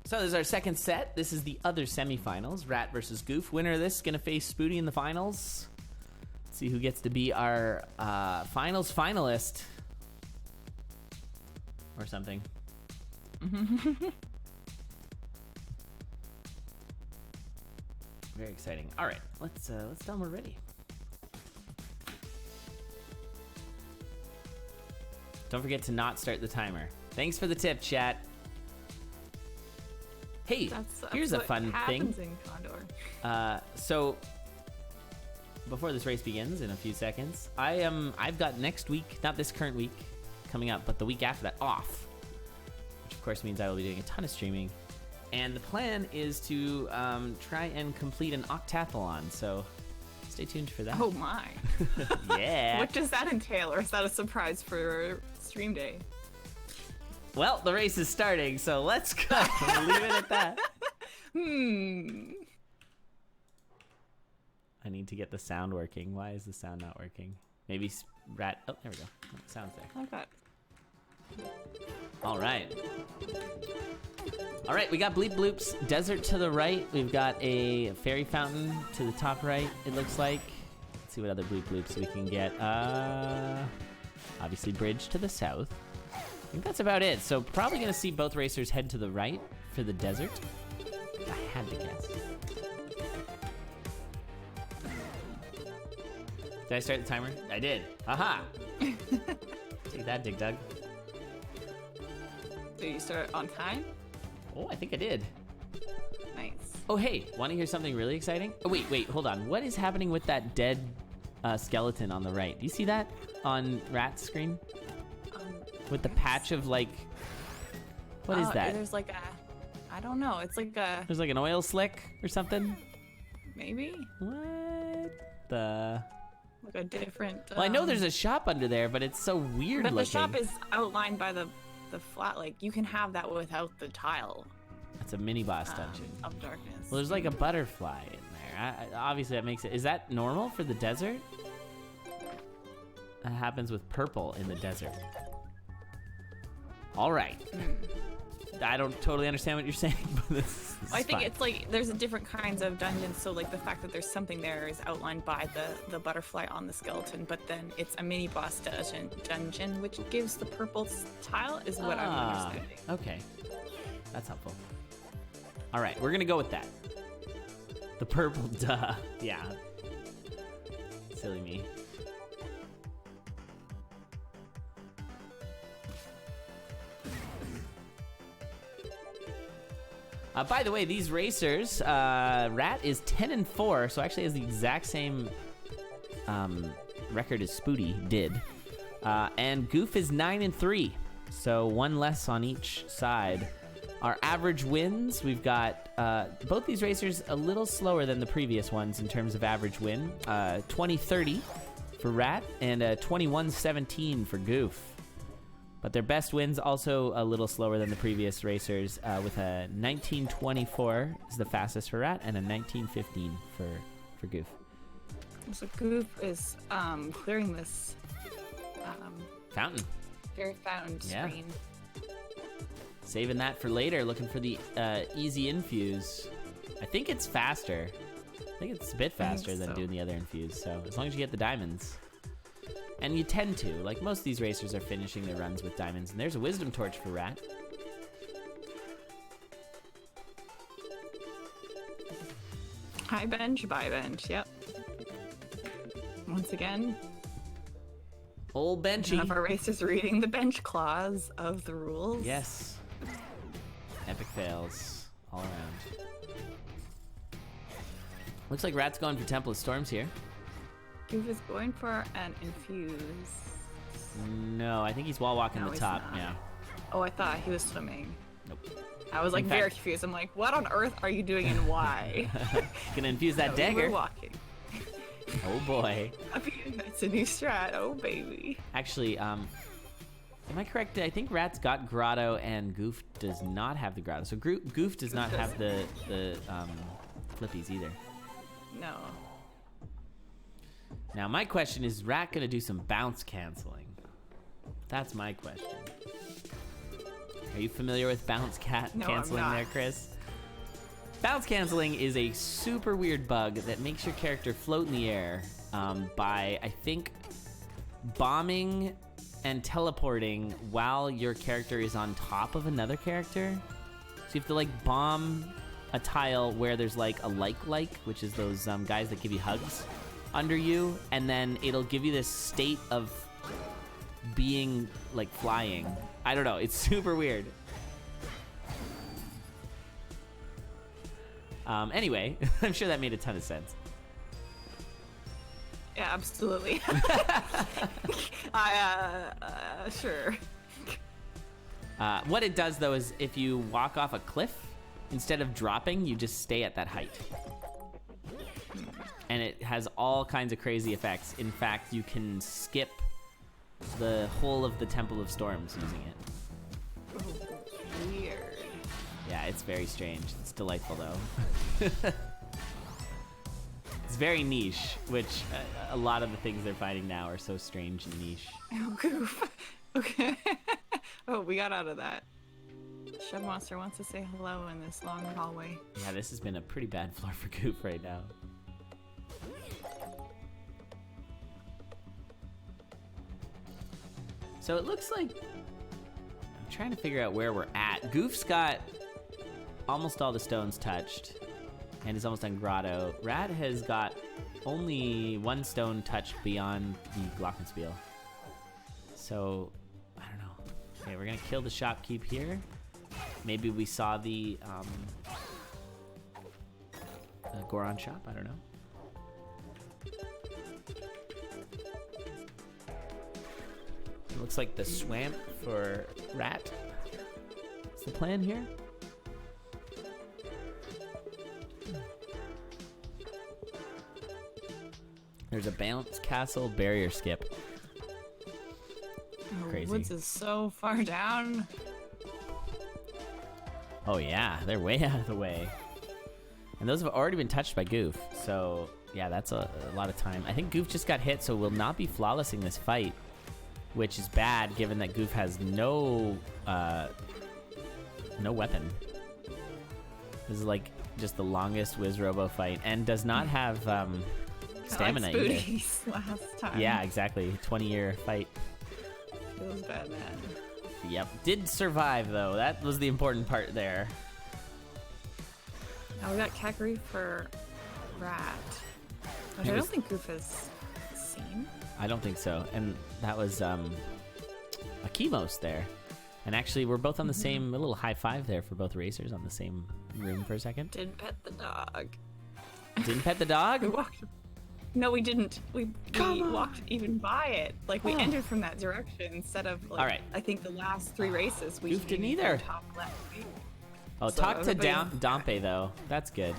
So this is our second set. This is the other semifinals. Rat versus Goof. Winner of this is going to face Spooty in the finals. Let's see who gets to be our finals finalist. Or something. Very exciting. All right, let's tell them we're ready. Don't forget to not start the timer. Thanks for the tip, chat. Hey, here's a fun thing. In CoNDOR. So before this race begins in a few seconds, I've got next week, not this current week coming up, but the week after that off, which of course means I will be doing a ton of streaming. And the plan is to try and complete an octathlon, so stay tuned for that. Oh my. Yeah. What does that entail, or is that a surprise for stream day? Well, the race is starting, so let's go. We'll leave it at that. I need to get the sound working. Why is the sound not working? Maybe Rat... Oh, there we go. Oh, the sound's there. Okay. All right. All right, we got Bleep Bloop's Desert to the right. We've got a fairy fountain to the top right, it looks like. Let's see what other Bleep Bloops we can get. Obviously, Bridge to the south. I think that's about it. So probably going to see both racers head to the right for the desert. I had to guess. Did I start the timer? I did. Aha! Take that, Dig Dug. Did you start on time? Oh, I think I did. Nice. Oh, hey, want to hear something really exciting? Oh, wait, hold on. What is happening with that dead skeleton on the right? Do you see that on Rat's screen? With the patch of, like... What is that? There's like a... I don't know. It's like a... There's like an oil slick or something? Maybe? What the... Like a different... Well, I know there's a shop under there, but it's so weird but looking. the shop is outlined by the flat. Like, you can have that without the tile. It's a mini boss dungeon. Of darkness. Well, there's like a butterfly in there. Obviously, that makes it... Is that normal for the desert? That happens with purple in the desert. All right. I don't totally understand what you're saying, but this is I think fine. it's like there's different kinds of dungeons, so like the fact that there's something there is outlined by the butterfly on the skeleton, but then it's a mini boss dungeon which gives the purple tile is what I'm understanding. Okay. That's helpful. All right, we're gonna go with that. The purple, duh. Yeah. Silly me. By the way, these racers, Rat is 10-4, so actually has the exact same record as Spooty did. And Goof is 9-3, so one less on each side. Our average wins, we've got both these racers a little slower than the previous ones in terms of average win. 20-30 for Rat and 21-17 for Goof. But their best wins also a little slower than the previous racers, with a 19-24 is the fastest for Rat and a 19-15 for Goof. So Goof is clearing this Fountain. fairy fountain screen. Saving that for later, looking for the easy infuse. I think it's faster. I think it's a bit faster than doing the other infuse, so as long as you get the diamonds. And you tend to. Like, most of these racers are finishing their runs with diamonds. And there's a wisdom torch for Rat. High bench, buy bench, yep. Once again, Old Benchy. we have our racers reading the bench clause of the rules. Yes. Epic fails all around. Looks like Rat's going for Temple of Storms here. Goof is going for an infuse. No, I think he's wall walking No, the he's top. not. Yeah. Oh, I thought he was swimming. Nope. I was like In very fact- confused. I'm like, what on earth are you doing and why? Gonna infuse that No, dagger. We're walking. Oh boy. That's a new strat. Oh baby. Actually, am I correct? I think Rat's got Grotto and Goof does not have the Grotto. So Goof does not have the flippies either. No. Now my question is Rat gonna do some bounce canceling? That's my question. Are you familiar with bounce No, canceling I'm not. there, Chris? Bounce canceling is a super weird bug that makes your character float in the air by, I think, bombing and teleporting while your character is on top of another character. So you have to like bomb a tile where there's like a like, which is those guys that give you hugs under you, and then it'll give you this state of being like flying. I don't know, it's super weird. Anyway, I'm sure that made a ton of sense. Yeah, absolutely. Sure. What it does, though, is if you walk off a cliff, instead of dropping, you just stay at that height. And it has all kinds of crazy effects. In fact, you can skip the whole of the Temple of Storms using it. Oh, weird. Yeah, it's very strange. It's delightful, though. It's very niche, which a lot of the things they're finding now are so strange and niche. Oh, goof. Okay. Oh, we got out of that. Shed Monster wants to say hello in this long hallway. Yeah, this has been a pretty bad floor for Goof right now. So it looks like... I'm trying to figure out where we're at. Goof's got almost all the stones touched and is almost done Grotto. Rat has got only one stone touched beyond the Glockenspiel. So, I don't know. Okay, we're gonna kill the shopkeep here. Maybe we saw the Goron shop, I don't know. It looks like the swamp for Rat. What's the plan here? There's a bounce castle barrier skip. Crazy. Woods is so far down. Oh yeah, they're way out of the way. And those have already been touched by Goof. So yeah, that's a lot of time. I think Goof just got hit, so will not be flawlessing this fight, which is bad given that Goof has no weapon. This is like just the longest Wiz Robo fight and does not have stamina like either. Spoody's last time. Yeah, exactly. 20-year fight. Feels bad, man. Yep. Did survive, though. That was the important part there. Now we got Kakari for Rat, which I don't think Goof has seen. I don't think so. And that was a Chemos there. And actually, we're both on the same, a little high five there for both racers on the same room for a second. Didn't pet the dog. Didn't pet the dog? We walked. No, we didn't. We walked even by it. Like, we entered from that direction instead of, like, all right. I think the last 3 races we Goof didn't either. Top left. Oh, So talk to everybody- Dompe, though. That's good.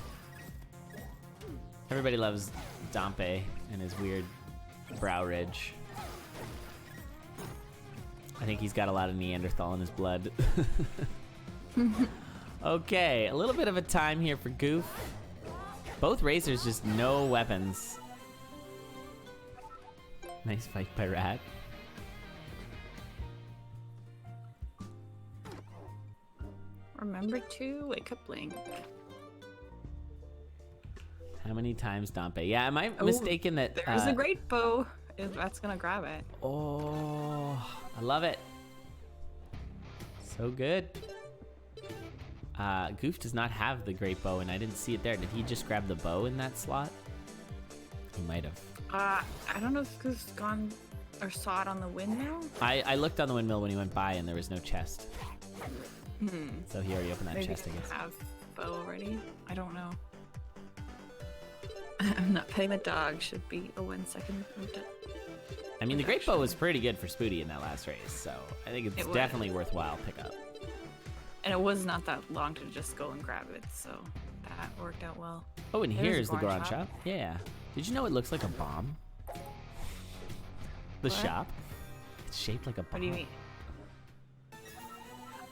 Everybody loves Dompe and his weird brow ridge. I think he's got a lot of Neanderthal in his blood. Okay, a little bit of a time here for Goof. Both racers just no weapons. Nice fight by Rat. Remember to wake up, Link. How many times Dompe? Yeah, am I mistaken that... There's a great bow. That's gonna grab it. Oh, I love it. So good. Goof does not have the great bow, and I didn't see it there. Did he just grab the bow in that slot? He might have. I don't know if Goof's gone or saw it on the windmill. I looked on the windmill when he went by, and there was no chest. So he already opened that Maybe chest, I he guess. have bow already. I don't know. I'm not petting the dog. Should be a 1 second. I mean, the great bow was pretty good for Spoody in that last race, so I think it's definitely worthwhile pickup. And it was not that long to just go and grab it, so that worked out well. Oh, and There's here's the the Goron Goron shop. shop. Yeah. Did you know it looks like a bomb? The What? shop? It's shaped like a bomb. What do you mean?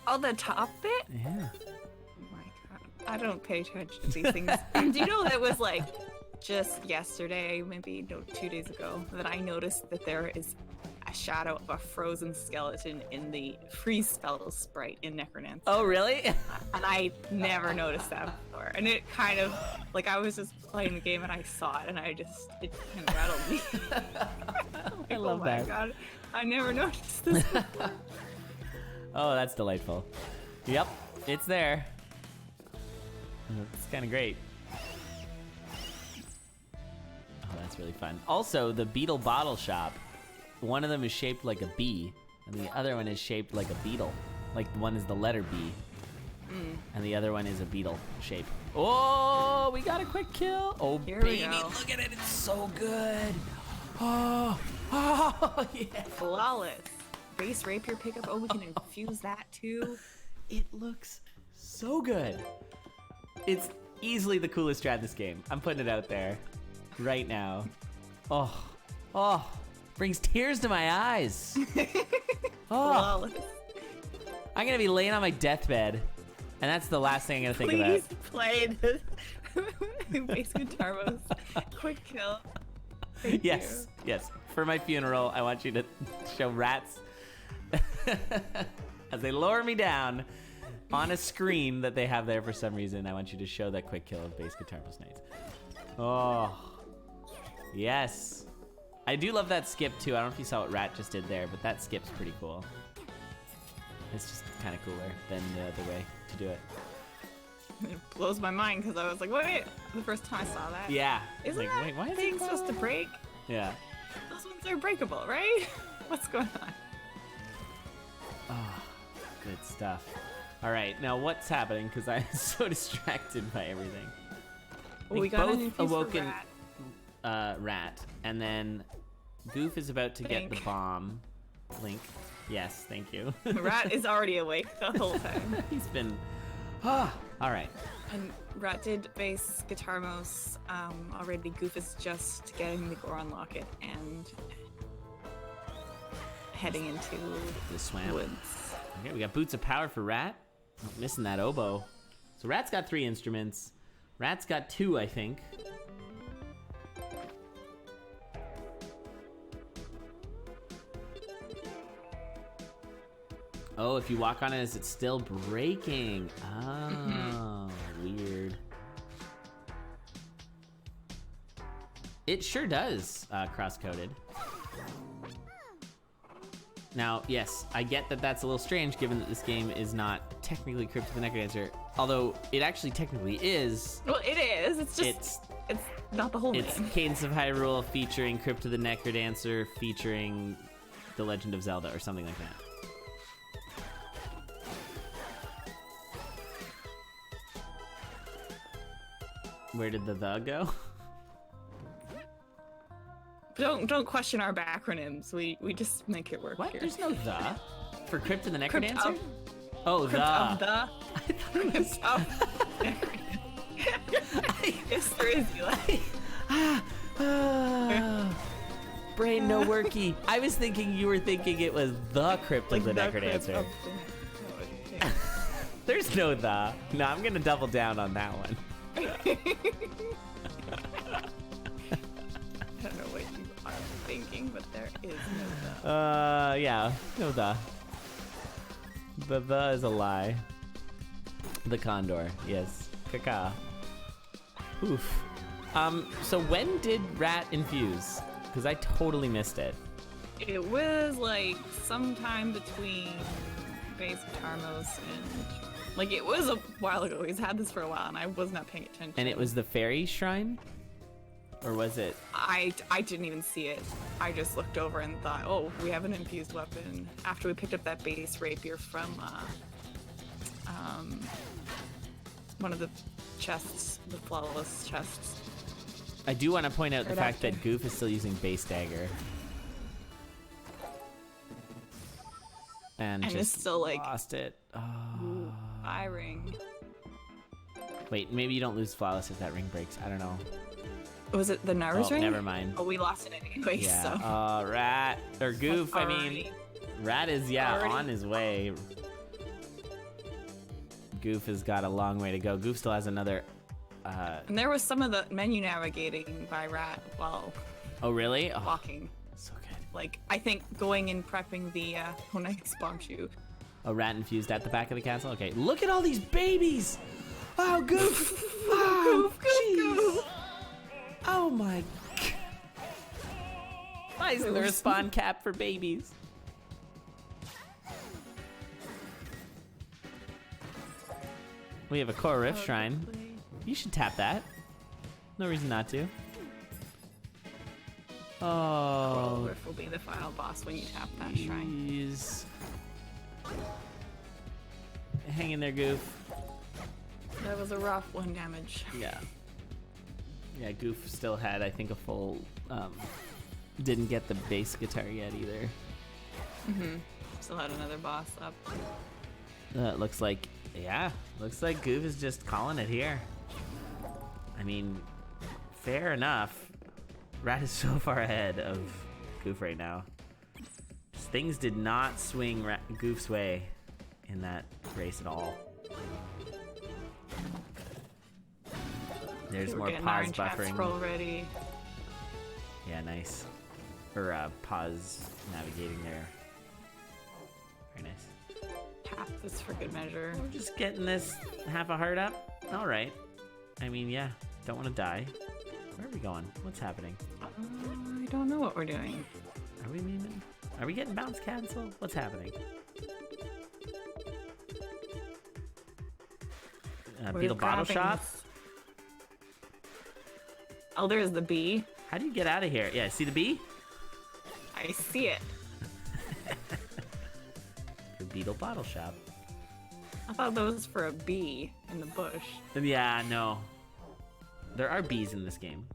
Oh, the top bit? Yeah. Oh my god. I don't pay attention to these things. Do you know that was like just yesterday, maybe 2 days ago, that I noticed that there is a a shadow of a frozen skeleton in the freeze spell sprite in Necrodancer. Oh, really? And I never noticed that before. And it kind of, like, I was just playing the game and I saw it and it kind of rattled me. Like, I love oh that. my god, I never noticed this before. Oh, that's delightful. Yep, it's there. It's kind of great. Oh, that's really fun. Also, the Beetle Bottle Shop, one of them is shaped like a bee, and the other one is shaped like a beetle. Like, one is the letter B, and the other one is a beetle shape. Oh, we got a quick kill. Oh, Here we baby, go. look at it. It's so good. Oh, yeah. Flawless. Base rapier pickup. Oh, we can infuse that too. It looks so good. It's easily the coolest strat in this game. I'm putting it out there right now. Oh, brings tears to my eyes. Oh, Flawless. I'm gonna be laying on my deathbed, and that's the last thing I'm gonna think Please about. play the base guitar quick kill. Thank Yes, yes. For my funeral, I want you to show rats as they lower me down on a screen that they have there for some reason. I want you to show that quick kill of bass guitar plus knights. Oh, yes. I do love that skip too. I don't know if you saw what Rat just did there, but that skip's pretty cool. It's just kind of cooler than the other way to do it. It blows my mind because I was like, wait, the first time I saw that. Yeah. Isn't like, that wait, why is thing it supposed to break? Yeah. Those ones are breakable, right? What's going on? Oh, good stuff. All right, now what's happening? Because I'm so distracted by everything. Well, we got an both infuse for awoken Rat. Rat, and then Goof is about to get the Link. bomb. Link. Yes, thank you. Rat is already awake the whole time. He's been... all right. And Rat did base guitar mouse already. Goof is just getting the Goron locket and heading into The swamp. woods. Okay, we got Boots of Power for Rat. Not missing that oboe. So Rat's got 3 instruments. Rat's got 2, I think. Oh, if you walk on it, is it still breaking? Oh, weird. It sure does, cross-coded. Now, yes, I get that that's a little strange given that this game is not technically Crypt of the Necrodancer, although it actually technically is. Well, it is. It's just it's not the whole It's name. Cadence of Hyrule featuring Crypt of the Necrodancer featuring The Legend of Zelda or something like that. Where did the go? Don't question our bacronyms. We just make it work What? here. There's no the for Crypt of the Crypt Necrodancer? of- Oh, Crypt of the. I thought it was... Crypt of. Yes, there is, Eli. Brain no worky. I was thinking you were thinking it was the Crypt of the the Crypt Necrodancer. of the- no, There's no the. No, I'm gonna double down on that one. I don't know what you are thinking, but there is no the. Yeah, no the. The is a lie. The CoNDOR, yes. Caca. Oof. So when did Rat infuse? Because I totally missed it. It was like sometime between bass guitar mouse and like it was a while ago. He's had this for a while, and I was not paying attention. And it was the fairy shrine? Or was it? I didn't even see it. I just looked over and thought, oh, we have an infused weapon. After we picked up that base rapier from one of the chests, the flawless chests. I do want to point out the Right fact after. that Goof is still using base dagger. And And just it's still like lost it. Oh. ooh, firing. Wait, maybe you don't lose flawless if that ring breaks. I don't know. Was it the Naru's Oh, ring? never mind. Oh, we lost it anyway. Yeah. So. Rat or Goof. I mean, Already. Rat is Already. on his way. Goof has got a long way to go. Goof still has another. And there was some of the menu navigating by Rat while Oh really? Oh, walking. so good. like, I think going and prepping the oh nice bomb shoe. A rat infused at the back of the castle. Okay, look at all these babies. Oh, Goof. Oh, jeez. Oh my. Why isn't there a spawn cap for babies? We have a core rift shrine. You should tap that. No reason not to. Oh. Rift will be the final boss when you tap that shrine. Jeez. Hang in there, Goof. That was a rough 1 damage. Yeah. Yeah, Goof still had, I think, a full. Didn't get the bass guitar yet either. Still had another boss up. Looks like, yeah, looks like Goof is just calling it here. I mean, fair enough. Rat is so far ahead of Goof right now. Just things did not swing Goof's way in that race at all. There's more pause buffering. Scroll ready. Yeah, nice. Or pause navigating there. Very nice. Tap this for good measure. We're just getting this half a heart up. All right. I mean, yeah, don't want to die. Where are we going? What's happening? I don't know what we're doing. Are we memeing? Are we getting bounce cancel? What's happening? Beetle Bottle Shop? Oh, there's the bee. How do you get out of here? Yeah, see the bee? I see it. The Beetle Bottle Shop. I thought that was for a bee in the bush. Yeah, no. There are bees in this game.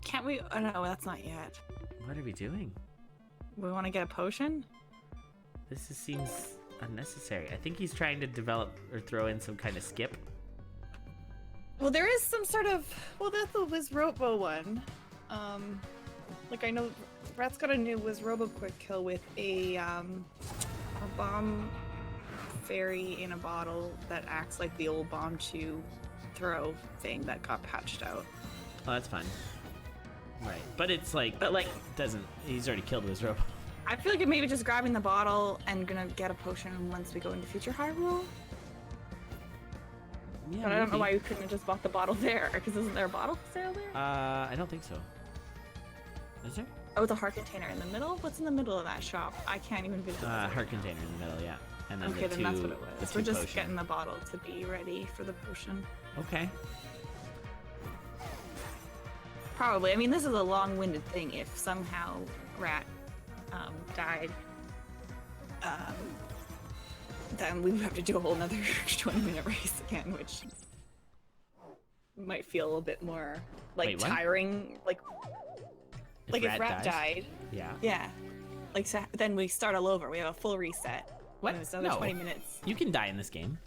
Can't we? Oh no, that's not yet. What are we doing? We want to get a potion? Seems unnecessary. I think he's trying to develop or throw in some kind of skip. Well, there is some sort of. Well, that's the Wizrobo one. Like I know, Rat's got a new Wizrobo quick kill with a bomb fairy in a bottle that acts like the old bomb 2 throw thing that got patched out. Oh, that's fine. Right, but it's like, doesn't. He's already killed his robot. I feel like it maybe just grabbing the bottle and gonna get a potion once we go into future Hyrule. Yeah, but I don't know why we couldn't have just bought the bottle there, because isn't there a bottle sale there? I don't think so. Is there? Oh, it's a heart container in the middle? What's in the middle of that shop? I can't even visualize. Heart container in the middle, yeah. And then okay, then that's what it was. We're just potions. getting the bottle to be ready for the potion. Okay. Probably. I mean, this is a long-winded thing. If somehow Rat died, then we would have to do a whole another 20-minute race again, which might feel a little bit more like tiring. Like if Rat died. Yeah. Yeah. Like so then we start all over. We have a full reset. What? It's another 20 minutes. You can die in this game.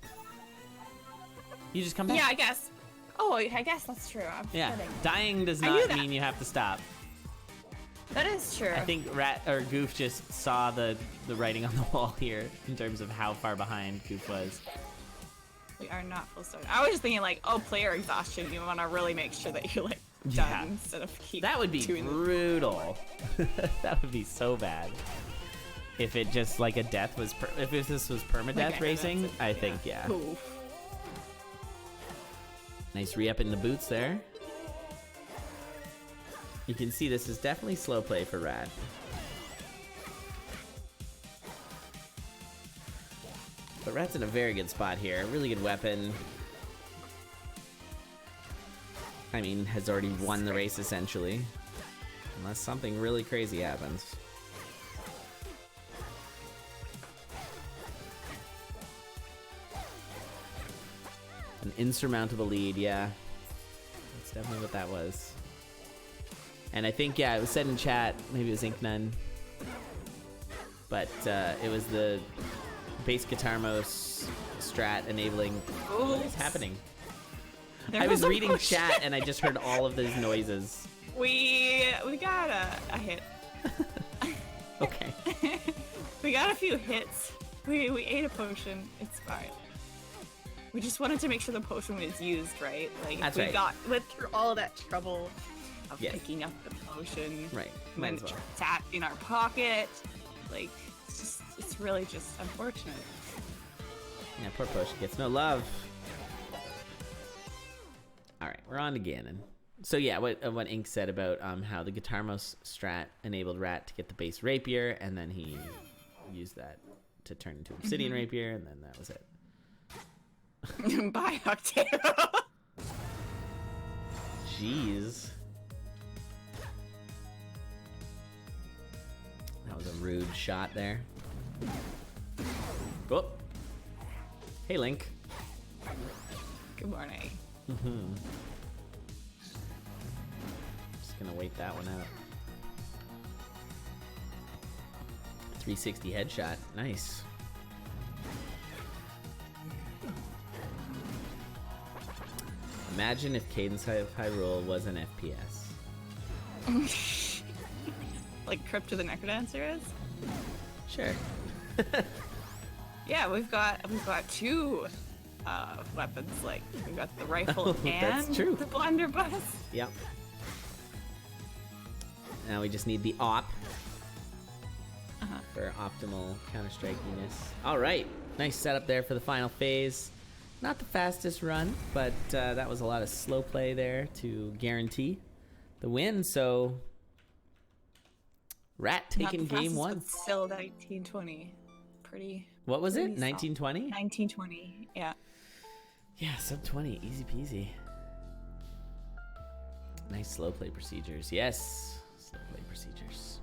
You just come back. Yeah, I guess. Oh, I guess that's true. I'm yeah. forgetting. Dying does not mean you have to stop. That is true. I think Rat or Goof just saw the writing on the wall here in terms of how far behind Goof was. We are not full start. I was just thinking like, oh, player exhaustion. You want to really make sure that you're like done instead of keep. That would be brutal. That would be so bad. If it just like a death was, if this was permadeath racing, I think Ooh. Nice re-up in the boots there. You can see this is definitely slow play for Rat. But Rat's in a very good spot here. Really good weapon. I mean, has already won the race essentially. Unless something really crazy happens. An insurmountable lead, yeah. That's definitely what that was. And I think, yeah, it was said in chat, maybe it was Inknun, but it was the bass guitar most strat enabling. What is happening? I was reading chat and I just heard all of those noises. We got a hit. Okay. We got a few hits. We ate a potion. It's fine. We just wanted to make sure the potion was used right. Like That's if we went through all of that trouble of Yes. picking up the potion. Right. When Might as well. it's sat in our pocket. Like, it's really just unfortunate. Yeah, poor Potion gets no love. All right, we're on to Ganon. So yeah, what Ink said about how the Guitarmos strat enabled Rat to get the base rapier, and then he used that to turn into Obsidian Rapier, and then that was it. Bye, Octavio. Jeez. That was a rude shot there. Oh. Hey, Link. Good morning. Just gonna wait that one out. 360 headshot. Nice. Imagine if Cadence of Hyrule was an FPS. Like Crypt to the Necrodancer is? Sure. Yeah, we've got two weapons. Like we've got the rifle Oh, that's and true. the blunderbuss. Yep. Now we just need the op for optimal counter-strikiness. All right, nice setup there for the final phase. Not the fastest run, but that was a lot of slow play there to guarantee the win. So Rat taking game one. Still 1920. Pretty. What was it? pretty solid. 1920? 1920. Yeah. Yeah, sub 20, easy peasy. Nice slow play procedures. Yes, slow play procedures.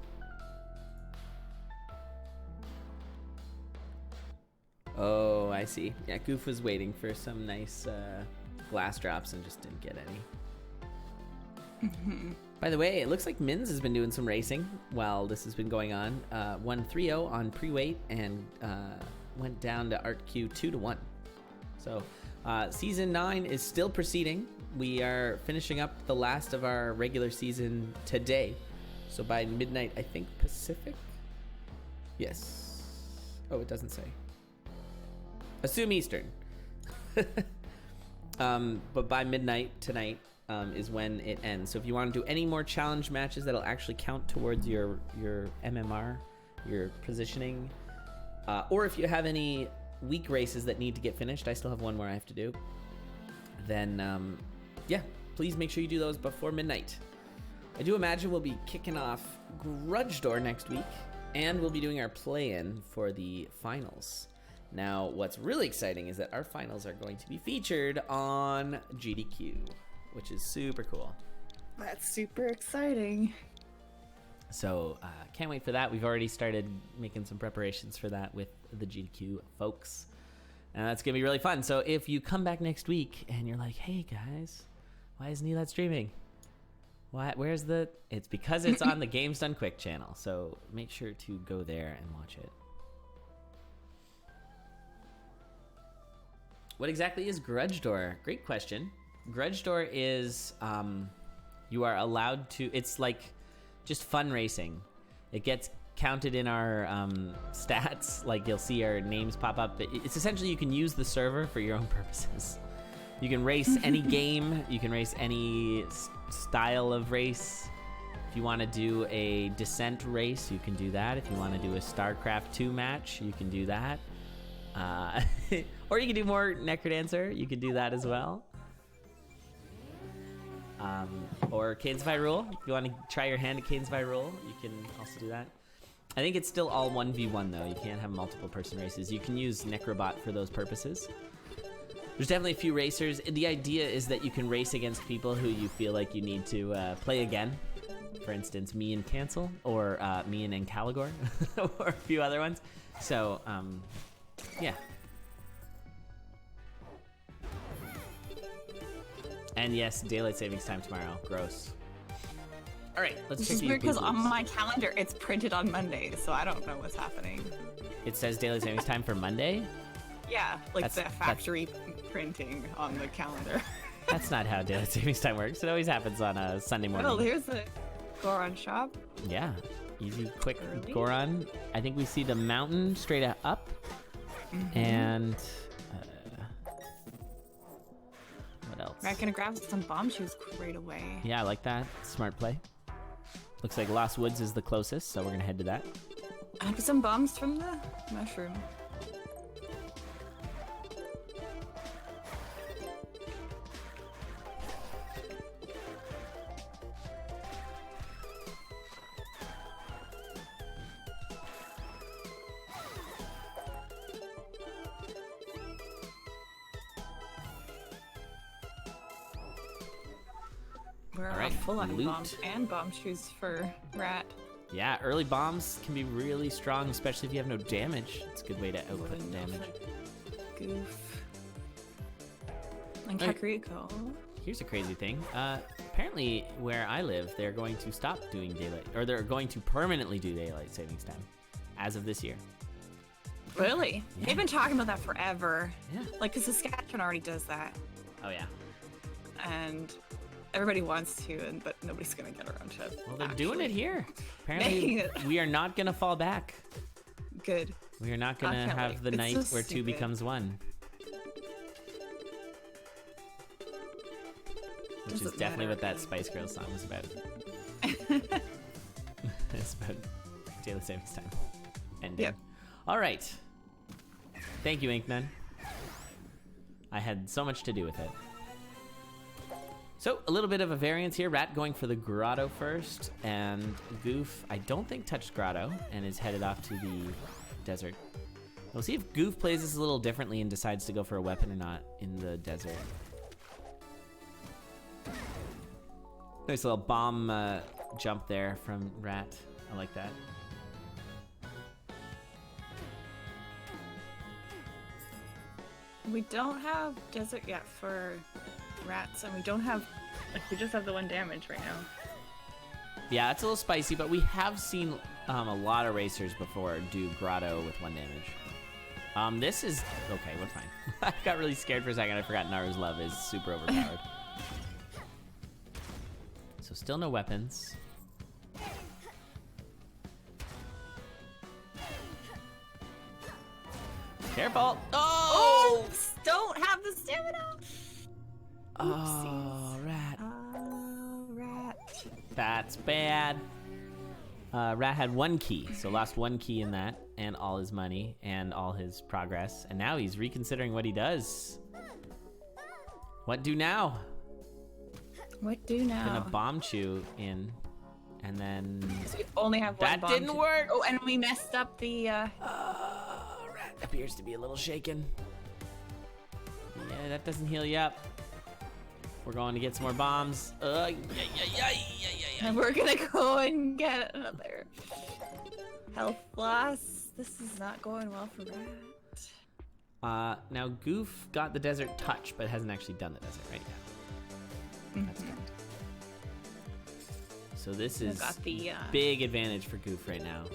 Oh, I see. Yeah, Goof was waiting for some nice glass drops and just didn't get any. By the way, it looks like Mins has been doing some racing while this has been going on. Won 3-0 on pre-weight and went down to Art Q 2-1. So season 9 is still proceeding. We are finishing up the last of our regular season today. So by midnight, I think Pacific? Yes. Oh, it doesn't say. Assume Eastern. But by midnight tonight is when it ends. So if you want to do any more challenge matches that'll actually count towards your MMR, your positioning, or if you have any week races that need to get finished, I still have one more I have to do, then yeah, please make sure you do those before midnight. I do imagine we'll be kicking off Grudge Door next week, and we'll be doing our play-in for the finals. Now, what's really exciting is that our finals are going to be featured on GDQ, which is super cool. That's super exciting. So, can't wait for that. We've already started making some preparations for that with the GDQ folks. And that's going to be really fun. So, if you come back next week and you're like, hey, guys, why isn't Elad streaming? Where's the... It's because it's on the Games Done Quick channel. So, make sure to go there and watch it. What exactly is Grudge Door? Great question. Grudge Door is you are allowed to... It's like just fun racing. It gets counted in our stats. Like you'll see our names pop up. It's essentially you can use the server for your own purposes. You can race any game. You can race any style of race. If you want to do a Descent race, you can do that. If you want to do a StarCraft 2 match, you can do that. Or you can do more Necrodancer. You can do that as well. Or Cadence of Hyrule. If you want to try your hand at Cadence of Hyrule, you can also do that. I think it's still all 1v1 though. You can't have multiple person races. You can use Necrobot for those purposes. There's definitely a few racers. The idea is that you can race against people who you feel like you need to play again. For instance, me and Cancel, or me and Encaligor, or a few other ones. So, yeah. And yes, daylight savings time tomorrow. Gross. All right, let's check Just these weird because on boo-boos. my calendar it's printed on Monday, so I don't know what's happening. It says daylight savings time for Monday. Yeah, like That's- the factory printing on the calendar. That's not how daylight savings time works. It always happens on a Sunday morning. Well, here's the Goron shop. Yeah, easy, quick Early. Goron. I think we see the mountain straight up, and what What else? Rat gonna grab some bomb shoes right away. Yeah, I like that. Smart play. Looks like Lost Woods is the closest, so we're gonna head to that. And get some bombs from the mushroom. We're All right, full on loot. bombs and bomb shoes for Rat. Yeah, early bombs can be really strong, especially if you have no damage. It's a good way to output the damage. Goof. And Alright. Kakariko. Here's a crazy thing. Apparently, where I live, they're going to stop doing daylight, or they're going to permanently do daylight savings time, as of this year. Really? Yeah. They've been talking about that forever. Yeah. Like, because Saskatchewan already does that. Oh yeah. And everybody wants to, but nobody's going to get around to it. Well, they're doing it actually here. making Apparently, it. we are not gonna fall back. Good. We are not gonna can't have wait. the It's night so where two stupid. becomes one. Which is Doesn't definitely matter. what that Spice Girls song was about. It's about daylight savings time. Ending. Yep. All right. Thank you, Ink Nun. I had so much to do with it. So, a little bit of a variance here. Rat going for the grotto first, and Goof, I don't think, touched grotto and is headed off to the desert. We'll see if Goof plays this a little differently and decides to go for a weapon or not in the desert. Nice little bomb jump there from Rat. I like that. We don't have desert yet for Rats, and we don't have, like, we just have the 1 damage right now. Yeah, it's a little spicy, but we have seen a lot of racers before do grotto with 1 damage. This is okay. We're fine. I got really scared for a second. I forgot Naru's love is super overpowered. So still no weapons. Careful! Oh! Don't have the stamina! Oh, Rat. Rat. That's bad. Rat had 1 key, so lost 1 key in that, and all his money, and all his progress. And now he's reconsidering what he does. What do now? What do now? Gonna bomb chew in, and then... So we only have 1 That bomb didn't to- work! Oh, and we messed up the, Rat appears to be a little shaken. Yeah, that doesn't heal you up. We're going to get some more bombs. And we're gonna go and get another health loss. This is not going well for Rat. Now Goof got the desert touch, but hasn't actually done the desert, right? Yeah. That's correct. So this is got the, big advantage for Goof right now.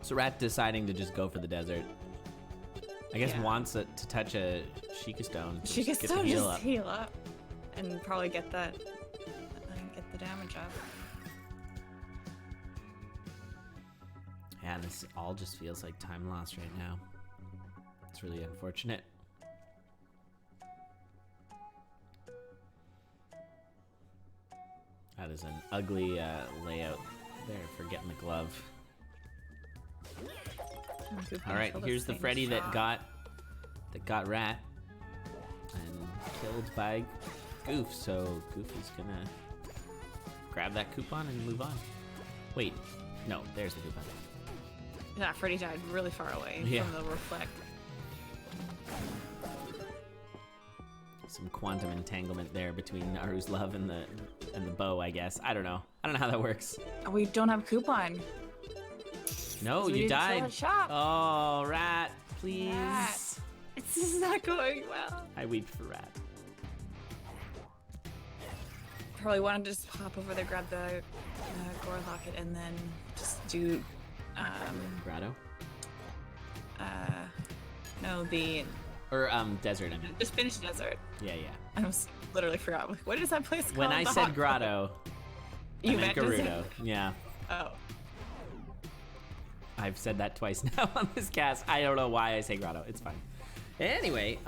So Rat deciding to just go for the desert. I guess Yeah. wants it to touch a Sheikah Stone. to She just gets get to the heal just up. heal up and probably get that and get the damage up. Yeah, this all just feels like time lost right now. It's really unfortunate. That is an ugly layout there for getting the glove. All right, here's the Freddy that got Rat and killed by Goof. So Goof is gonna grab that coupon and move on. Wait, no, there's the coupon. Yeah, Freddy died really far away Yeah. from the reflect. Some quantum entanglement there between Naru's love and the bow, I guess. I don't know how that works. We don't have coupon. No, So we you need to sell died. at shop. Oh, Rat, please. Rat. It's just not going well. I weep for Rat. Probably wanted to just hop over there, grab the gore locket, and then just do Grotto. no, the Or desert, I mean. Just finished desert. Yeah. I almost literally forgot. What is that place called? When I The said hot grotto, You I meant meant Gerudo. desert? Yeah. Oh. I've said that twice now on this cast. I don't know why I say grotto. It's fine. Anyway,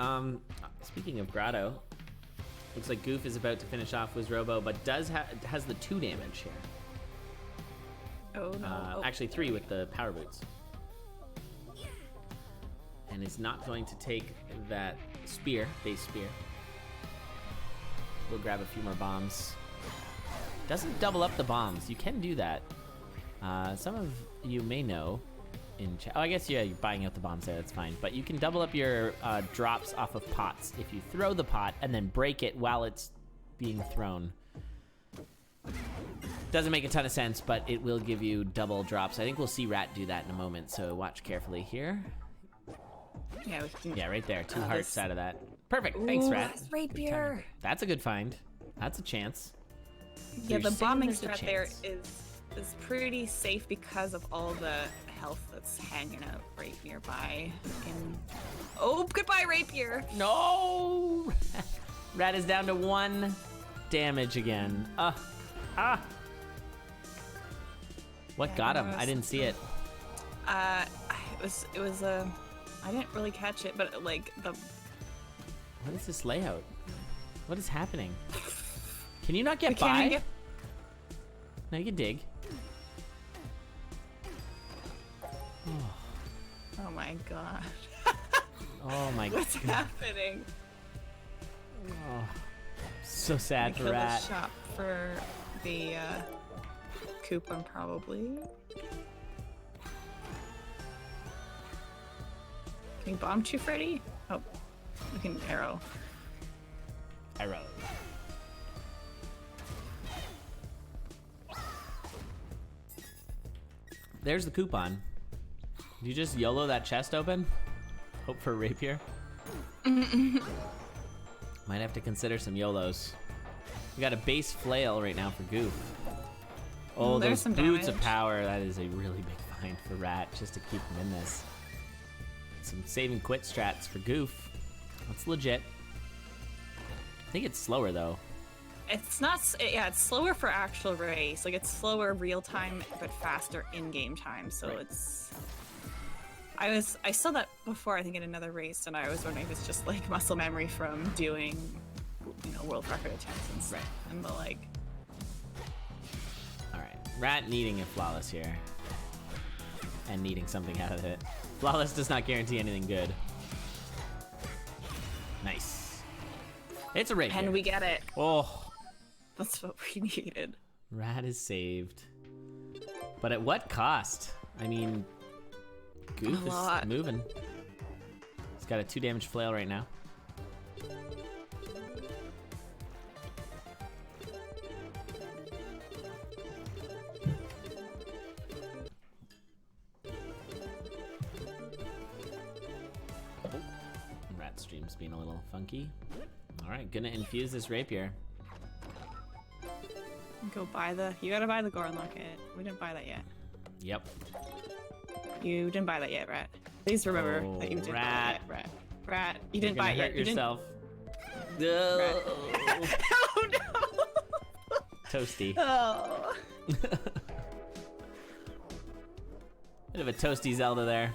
speaking of grotto, looks like Goof is about to finish off with Robo, but has the 2 damage here. Oh no. Actually 3 with the power boots. And is not going to take that base spear. We'll grab a few more bombs. Doesn't double up the bombs. You can do that. Some of you may know in chat. Oh, I guess, yeah, you're buying out the bombs there. That's fine. But you can double up your drops off of pots if you throw the pot and then break it while it's being thrown. Doesn't make a ton of sense, but it will give you double drops. I think we'll see Rat do that in a moment, so watch carefully here. Yeah, we can. Yeah, right there. 2 hearts out of that. Perfect. Ooh, Thanks, Rat. that's rapier. That's a good find. That's a chance. Yeah, You're the saying bombing there's a strat there chance. is pretty safe because of all the health that's hanging out right nearby. Oh, goodbye, rapier. No! Rat is down to 1 damage again. What got him? I didn't see it. It was I didn't really catch it, but like the. What is this layout? What is happening? Can you not get We can't by? even get- No, you can dig. Oh my god. Oh my What's god. happening? Oh, so sad for Kill the Rat. shop for the coupon probably. Can you bomb too, Freddy? Oh, we can arrow. Arrow. There's the coupon. Did you just YOLO that chest open? Hope for a rapier? Might have to consider some YOLOs. We got a base flail right now for Goof. Oh, There's those some boots of damage. power. That is a really big find for Rat just to keep him in this. Some save and quit strats for Goof. That's legit. I think it's slower though. It's not. Yeah, it's slower for actual race. Like it's slower real time, but faster in game time. So Right. it's. I saw that before. I think in another race, and I was wondering if it's just like muscle memory from doing, world record attempts and stuff. Right. And the like. All right, Rat needing a flawless here, and needing something out of it. Flawless does not guarantee anything good. Nice. It's a rapier. And we get it. Oh, That's what we needed. Rat is saved, but at what cost? I mean, Goof A lot. is moving. He's got a 2 damage flail right now. Rat stream's being a little funky. All right, gonna infuse this rapier. Go buy the. You gotta buy the Goron Locket. We didn't buy that yet. Yep. You didn't buy that yet, Rat. Please remember Oh, that you didn't Rat. buy it yet, Rat. You You're didn't buy gonna it yet. hurt You didn't. yourself. Oh no! Toasty. Oh. Bit of a toasty Zelda there.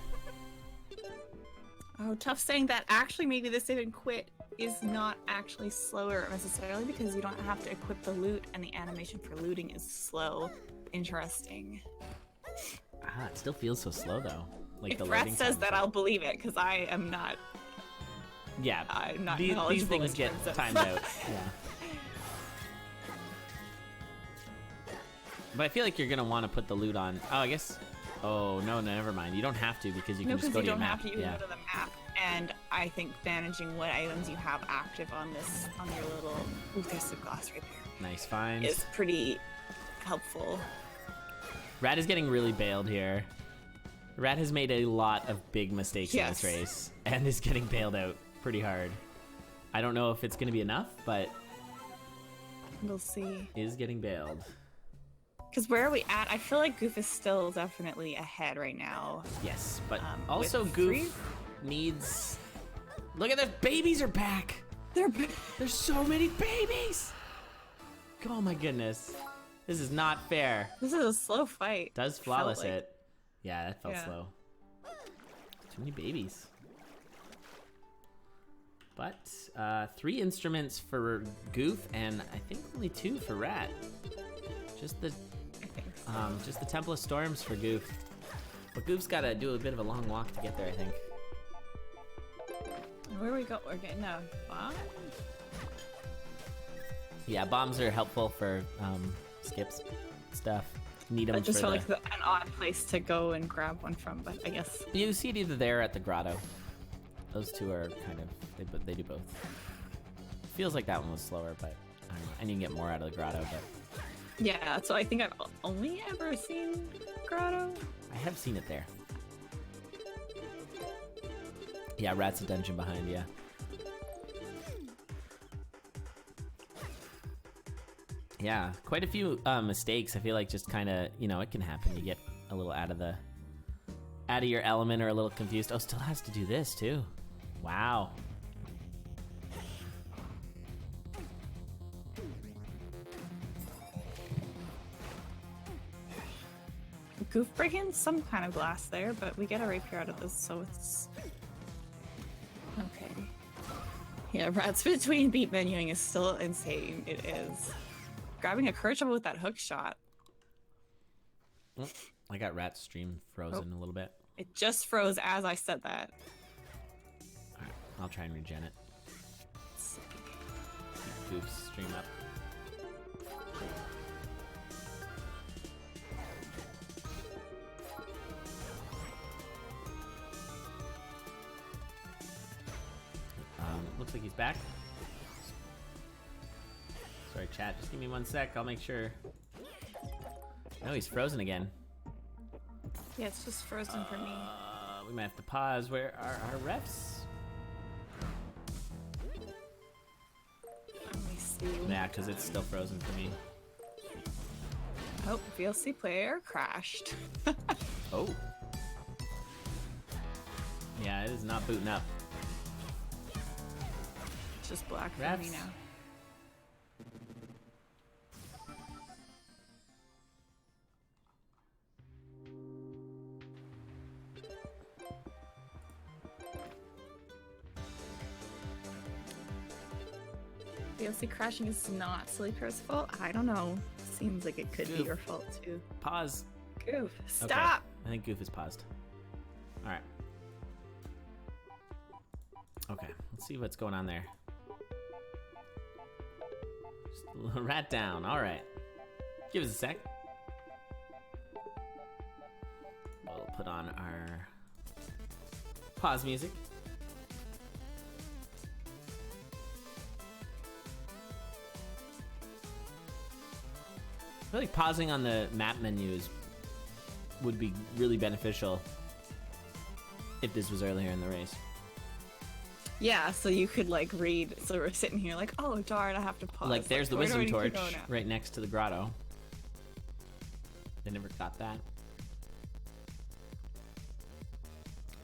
Oh, tough saying that. Actually, maybe the save and quit is not actually slower necessarily because you don't have to equip the loot, and the animation for looting is slow. Interesting. Ah, it still feels so slow though. Like If the Rat loading says time. that, I'll believe it because I am not. Yeah, I'm not these knowledgeable things in get terms of- timed out. Yeah. But I feel like you're gonna want to put the loot on. Oh, I guess. Oh no, never mind. You don't have to because you No, can just because go you to your don't map. have to. You Yeah. can go to the map, and I think managing what items you have active on your little. Ooh, there's the glass right there. Nice find. Is pretty helpful. Rat is getting really bailed here. Rat has made a lot of big mistakes in Yes. this race and is getting bailed out pretty hard. I don't know if it's gonna be enough, but We'll see. is getting bailed. Because where are we at? I feel like Goof is still definitely ahead right now. Yes, but With also three- Goof needs Look at the babies are back. There's so many babies. Oh my goodness. This is not fair. This is a slow fight. Does flawless like. it. Yeah, that felt slow. Too many babies. But 3 instruments for Goof and I think only 2 for Rat. Just the Temple of Storms for Goof. But Goof's got to do a bit of a long walk to get there, I think. Where we go? We're getting a bomb? Yeah, bombs are helpful for skips stuff. Need them I just for felt like an odd place to go and grab one from, but I guess. You see it either there or at the grotto. Those two are kind of, they do both. Feels like that one was slower, but I don't know. I need to get more out of the grotto, but. Yeah, so I think I've only ever seen grotto. I have seen it there. Yeah, Rat's a dungeon behind, yeah. Yeah, quite a few mistakes. I feel like just kind of, you know, it can happen. You get a little out of your element or a little confused. Oh, still has to do this too. Wow. Goof breaking some kind of glass there, but we get a rapier out of this, so it's okay. Yeah, Rats between beat menuing is still insane. It is. Grabbing a Kerchum with that hook shot. I got Rat's stream frozen a little bit. It just froze as I said that. Alright, I'll try and regen it. Keep Goof's stream up. Looks like he's back. Sorry, chat. Just give me 1 sec. I'll make sure. No, he's frozen again. Yeah, it's just frozen for me. We might have to pause. Where are our refs? Let me see. Yeah, because it's still frozen for me. Oh, VLC player crashed. Oh. Yeah, it is not booting up. It's just black for Refs. me now. VLC crashing is not Sleeper's fault? I don't know. Seems like it could be your fault too. Pause. Goof, stop! Okay. I think Goof is paused. Alright. Okay, let's see what's going on there. Just a little rat down, alright. Give us a sec. We'll put on our pause music. I feel like pausing on the map menus would be really beneficial if this was earlier in the race. Yeah, so you could like read. So we're sitting here like, oh darn, I have to pause. Like there's the where do I wisdom need to torch go now? right next to the grotto. They never got that.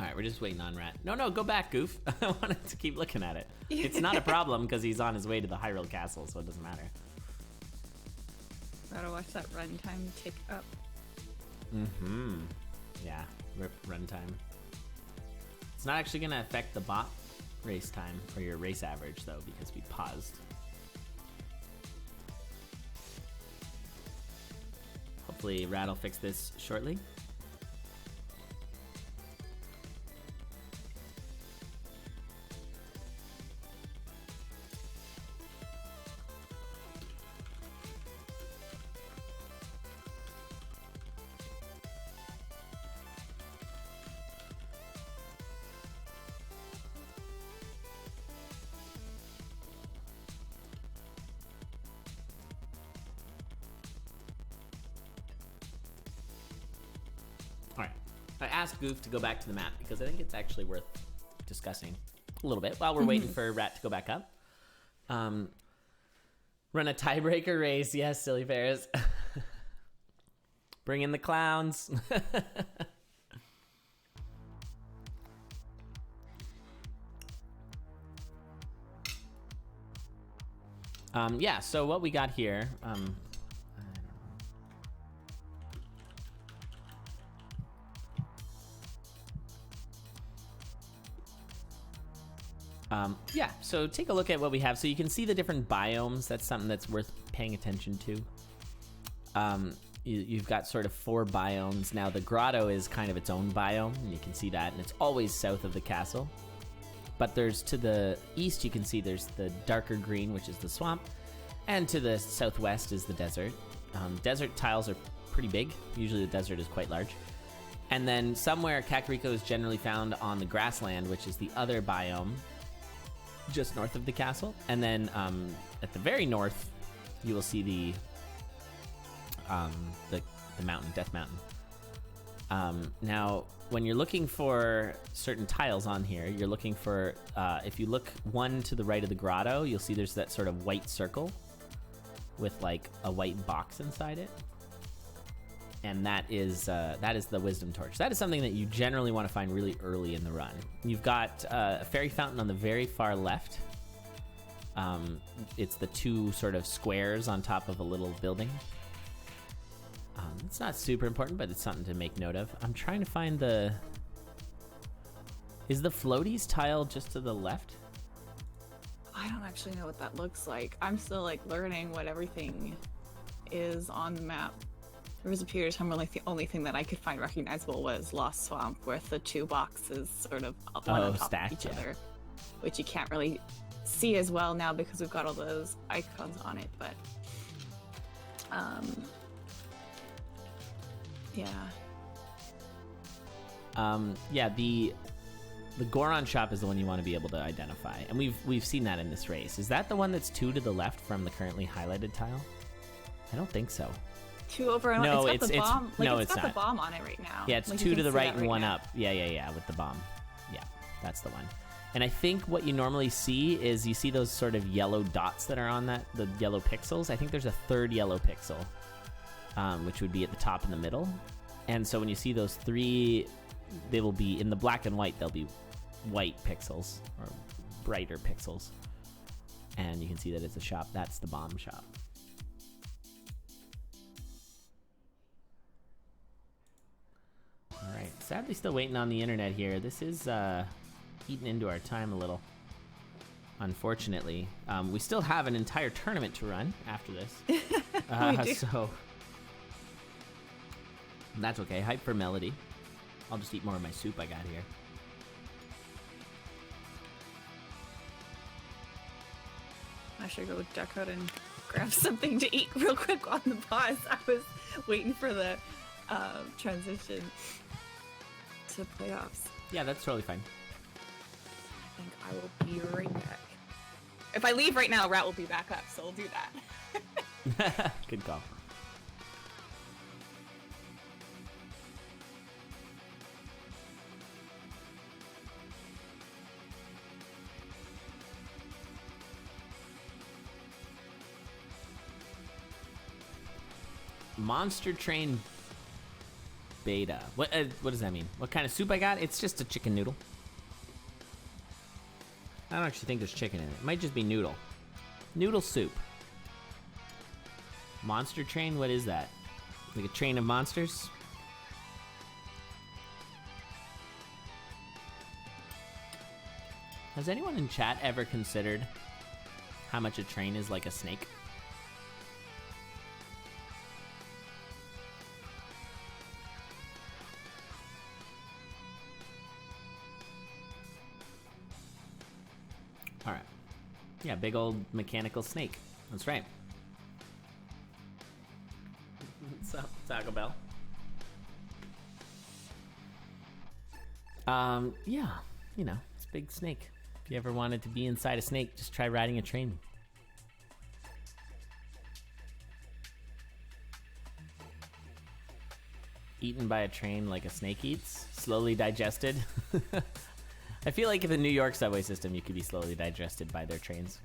Alright, we're just waiting on Rat. No, go back, Goof. I wanted to keep looking at it. It's not a problem because he's on his way to the Hyrule Castle, so it doesn't matter. Gotta watch that runtime tick up. Mm-hmm. Yeah, rip runtime. It's not actually gonna affect the bot race time or your race average though, because we paused. Hopefully Rat will fix this shortly. Alright, I asked Goof to go back to the map because I think it's actually worth discussing a little bit while we're waiting for Rat to go back up. Run a tiebreaker race, yes, silly Ferris. Bring in the clowns. Yeah, so what we got here, I don't know. Yeah, so take a look at what we have. So you can see the different biomes. That's something that's worth paying attention to. You've got sort of 4 biomes. Now, the grotto is kind of its own biome, and you can see that, and it's always south of the castle. But there's, to the east, you can see there's the darker green, which is the swamp, and to the southwest is the desert. Desert tiles are pretty big. Usually the desert is quite large. And then somewhere, Kakariko is generally found on the grassland, which is the other biome, just north of the castle. And then at the very north, you will see the mountain, Death Mountain. Now, when you're looking for certain tiles on here, you're looking for, if you look one to the right of the grotto, you'll see there's that sort of white circle with like a white box inside it. And that is the Wisdom Torch. That is something that you generally want to find really early in the run. You've got a fairy fountain on the very far left. It's the 2 sort of squares on top of a little building. It's not super important, but it's something to make note of. I'm trying to find the... Is the floaties tile just to the left? I don't actually know what that looks like. I'm still like learning what everything is on the map. There was a period of time where like the only thing that I could find recognizable was Lost Swamp, with the 2 boxes sort of one on top stacked, of each other, which you can't really see as well now because we've got all those icons on it. But yeah, the Goron shop is the one you want to be able to identify, and we've seen that in this race. Is that the one that's 2 to the left from the currently highlighted tile? I don't think so. 2 over and no, it's got the bomb. Like, no, it's got not. the bomb on it right now. Yeah, it's like 2 to the right and right 1 now. up. Yeah, with the bomb. Yeah, that's the one. And I think what you normally see is you see those sort of yellow dots that are on that, the yellow pixels. I think there's a 3rd yellow pixel, which would be at the top in the middle. And so when you see those 3, they will be in the black and white. They'll be white pixels or brighter pixels. And you can see that it's a shop. That's the bomb shop. All right, sadly still waiting on the internet here. This is eating into our time a little, unfortunately. We still have an entire tournament to run after this. We do. So that's okay. Hype for Melody. I'll just eat more of my soup I got here. I should go duck out and grab something to eat real quick on the pause. I was waiting for the transition to playoffs. Yeah, that's totally fine. I think I will be right back. If I leave right now, Rat will be back up, so we'll do that. Good call. Monster Train Beta. What does that mean? What kind of soup I got? It's just a chicken noodle. I don't actually think there's chicken in it. It might just be noodle. Noodle soup. Monster Train? What is that? Like a train of monsters? Has anyone in chat ever considered how much a train is like a snake? All right. Yeah, big old mechanical snake. That's right. What's up, Taco Bell? Yeah, you know, it's a big snake. If you ever wanted to be inside a snake, just try riding a train. Eaten by a train like a snake eats, slowly digested. I feel like in the New York subway system, you could be slowly digested by their trains.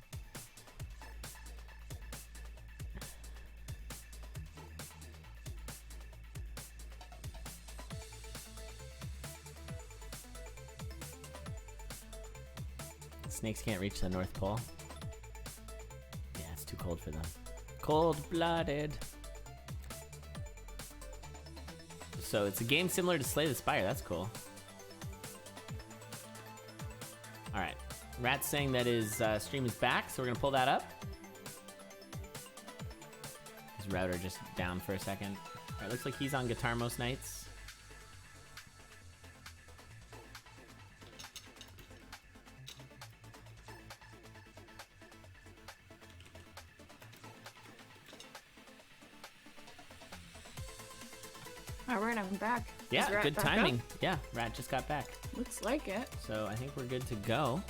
Snakes can't reach the North Pole. Yeah, it's too for them. Cold-blooded. So it's a game similar to Slay the Spire. That's cool. All right. Rat's saying that his stream is back, so we're going to pull that up. His router just down for a second. All right, looks like he's on guitar most nights. All right, I'm back. Yeah, Is Rat good back timing. up? Yeah, Rat just got back. Looks like it. So I think we're good to go.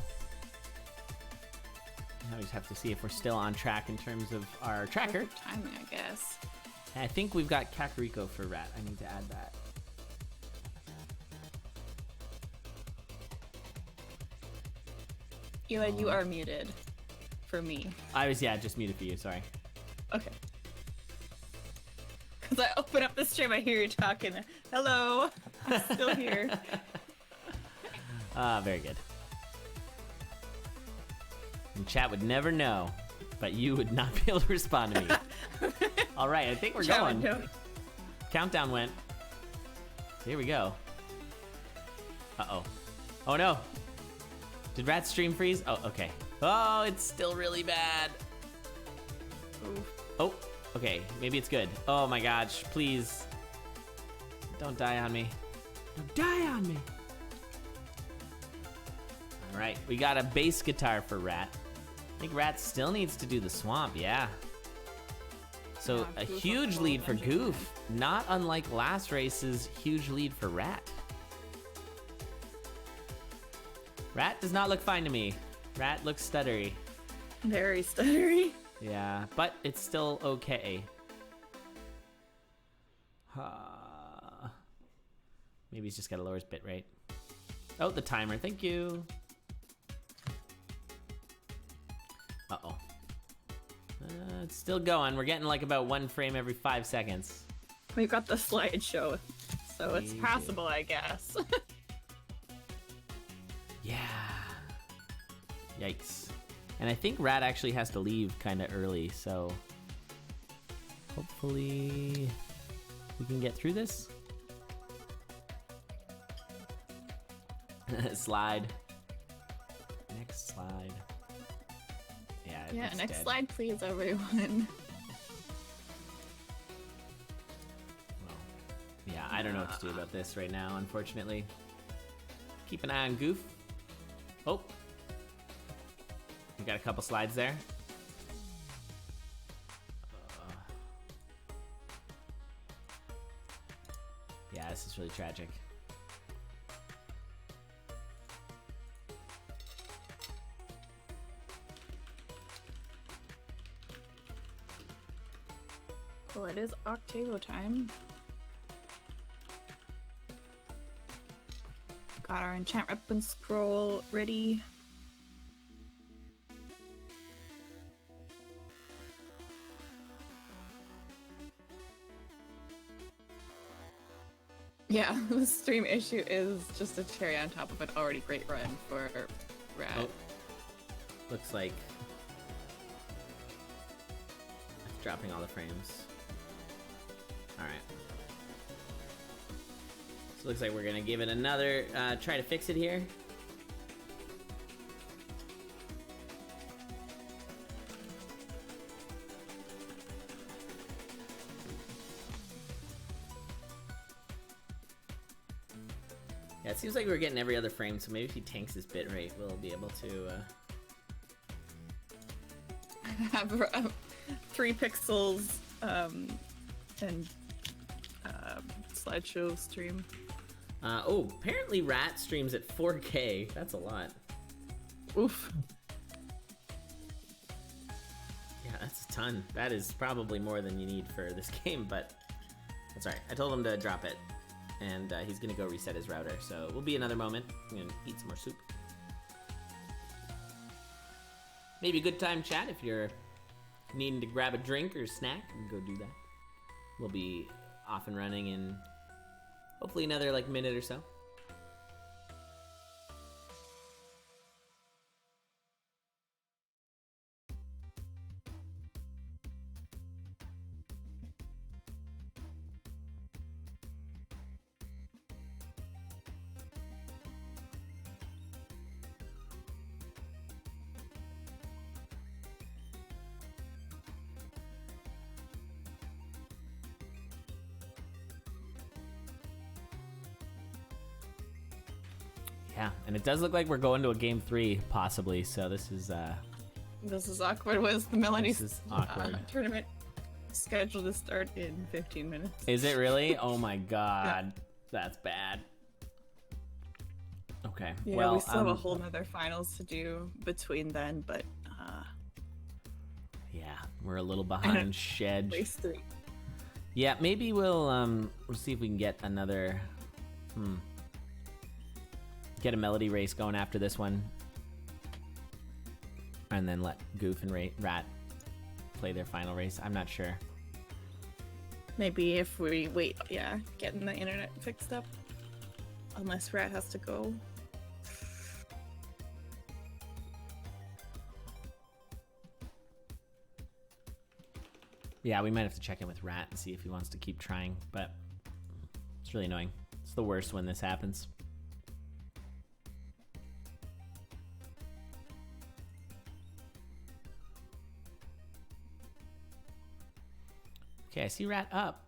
Now we just have to see if we're still on track in terms of our tracker. Perfect timing, I guess. And I think we've got Kakariko for Rat. I need to add that. Eli, you are muted for me. I was, yeah, just muted for you, sorry. Okay. Because I open up the stream, I hear you talking. Hello, I'm still here. Very good. And chat would never know, but you would not be able to respond to me. All right, I think we're going. Countdown went. Here we go. Uh-oh. Oh, no. Did Rat's stream freeze? Oh, okay. Oh, it's still really bad. Oof. Oh, okay. Maybe it's good. Oh, my gosh. Please. Don't die on me. Don't die on me. All right. We got a bass guitar for Rat. I think Rat still needs to do the swamp. Yeah. So Yeah, a Goof huge up lead for dungeon. Goof. Not unlike last race's huge lead for Rat. Rat does not look fine to me. Rat looks stuttery. Very stuttery. Yeah, but it's still okay. Maybe he's just got to lower his bit rate. Oh, the timer. Thank you. Uh-oh. It's still going. We're getting like about 1 frame every 5 seconds. We've got the slideshow, so it's Easy. passable, I guess. Yeah. Yikes. And I think Rat actually has to leave kind of early, so hopefully we can get through this. Slide. Next slide. Yeah, it's Next dead. slide, please, everyone. Well, yeah, I don't know what to do about this right now, unfortunately. Keep an eye on Goof. Oh. We got a couple slides there. Yeah, this is really tragic. Well, it is Octavo time. Got our enchant weapon scroll ready. Yeah, the stream issue is just a cherry on top of an already great run for Rat. Oh. Looks like it's dropping all the frames. Alright. So looks like we're gonna give it another try to fix it here. Yeah, it seems like we're getting every other frame, so maybe if he tanks his bit rate, we'll be able to Have 3 pixels and slideshow stream. oh, apparently Rat streams at 4K. That's a lot. Oof. Yeah, that's a ton. That is probably more than you need for this game, but that's alright. I told him to drop it, and he's gonna go reset his router, so we'll be another moment. I'm gonna eat some more soup. Maybe a good time, chat, if you're needing to grab a drink or a snack, you can go do that. We'll be off and running in hopefully another like minute or so. Yeah, and it does look like we're going to a game 3, possibly, so this is awkward. Was the Melodies this is awkward. tournament scheduled to start in 15 minutes? Is it really? Oh my god. Yeah. That's bad. Okay. Yeah, well, we still have a whole nother finals to do between then, but yeah, we're a little behind schedule. Race 3. Yeah, maybe we'll see if we can get another get a Melody race going after this one. And then let Goof and Rat play their final race. I'm not sure. Maybe if we wait, getting the internet fixed up. Unless Rat has to go. Yeah, we might have to check in with Rat and see if he wants to keep trying, but it's really annoying. It's the worst when this happens. Okay, I see Rat up.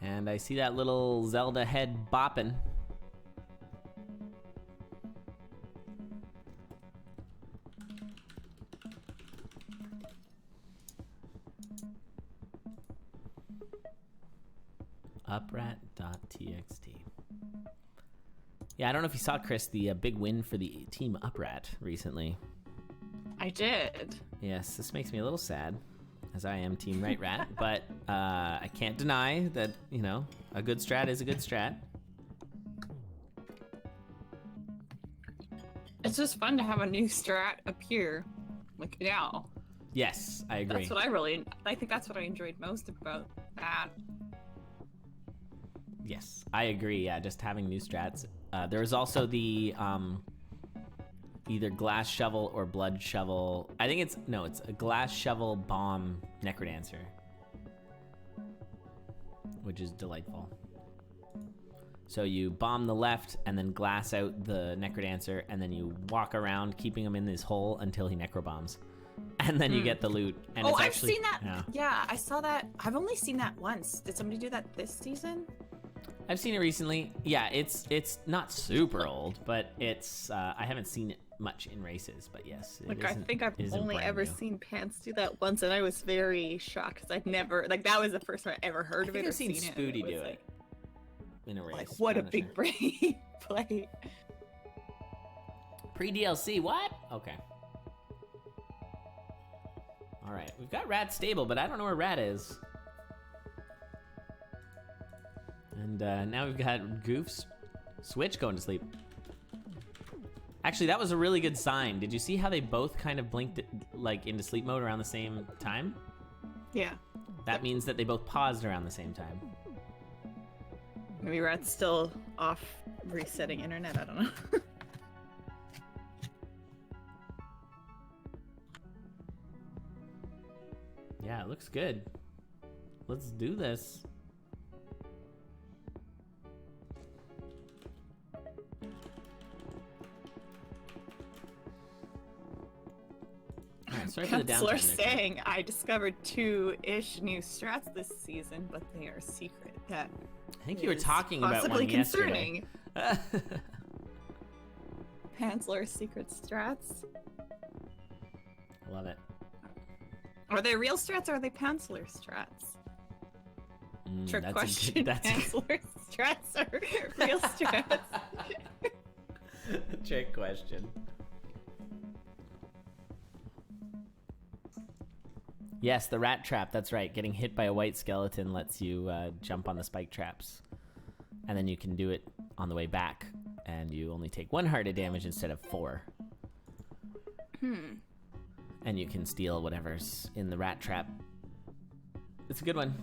And I see that little Zelda head bopping. Uprat.txt. Yeah, I don't know if you saw, Chris, the big win for the team Uprat recently. I did. Yes, this makes me a little sad, as I am Team Right Rat, but I can't deny that, you know, a good strat is a good strat. It's just fun to have a new strat appear, like now. Yes, I agree. I think that's what I enjoyed most about that. Yes, I agree. Yeah, just having new strats. There was also the either glass shovel or blood shovel. I think it's a glass shovel bomb Necrodancer, which is delightful. So you bomb the left and then glass out the Necrodancer, and then you walk around keeping him in this hole until he necrobombs, and then you get the loot. And it's actually, I've seen that. Yeah, I saw that. I've only seen that once. Did somebody do that this season? I've seen it recently. Yeah, it's not super old, but it's I haven't seen it much in races, but yes. I think I've only ever seen Pants do that once, and I was very shocked because I'd never, that was the first time I ever heard of it. I've seen Spooty do it in a race. Like, what a big brain play. Pre-DLC, what? Okay. All right, we've got Rat stable, but I don't know where Rat is. And now we've got Goof's Switch going to sleep. Actually, that was a really good sign. Did you see how they both kind of blinked like into sleep mode around the same time? Yeah. That means that they both paused around the same time. Maybe Rat's still off resetting internet. I don't know. Yeah, it looks good. Let's do this. Sorry for the Counselor saying I discovered 2-ish new strats this season, but they are secret. That I think you were talking about one concerning. Yesterday. Pantslor's secret strats. Love it. Are they real strats or are they Pantslor strats? Trick question. Pantslor strats are real strats. Trick question. Yes, the rat trap, that's right. Getting hit by a white skeleton lets you jump on the spike traps. And then you can do it on the way back. And you only take 1 heart of damage instead of 4. And you can steal whatever's in the rat trap. It's a good one.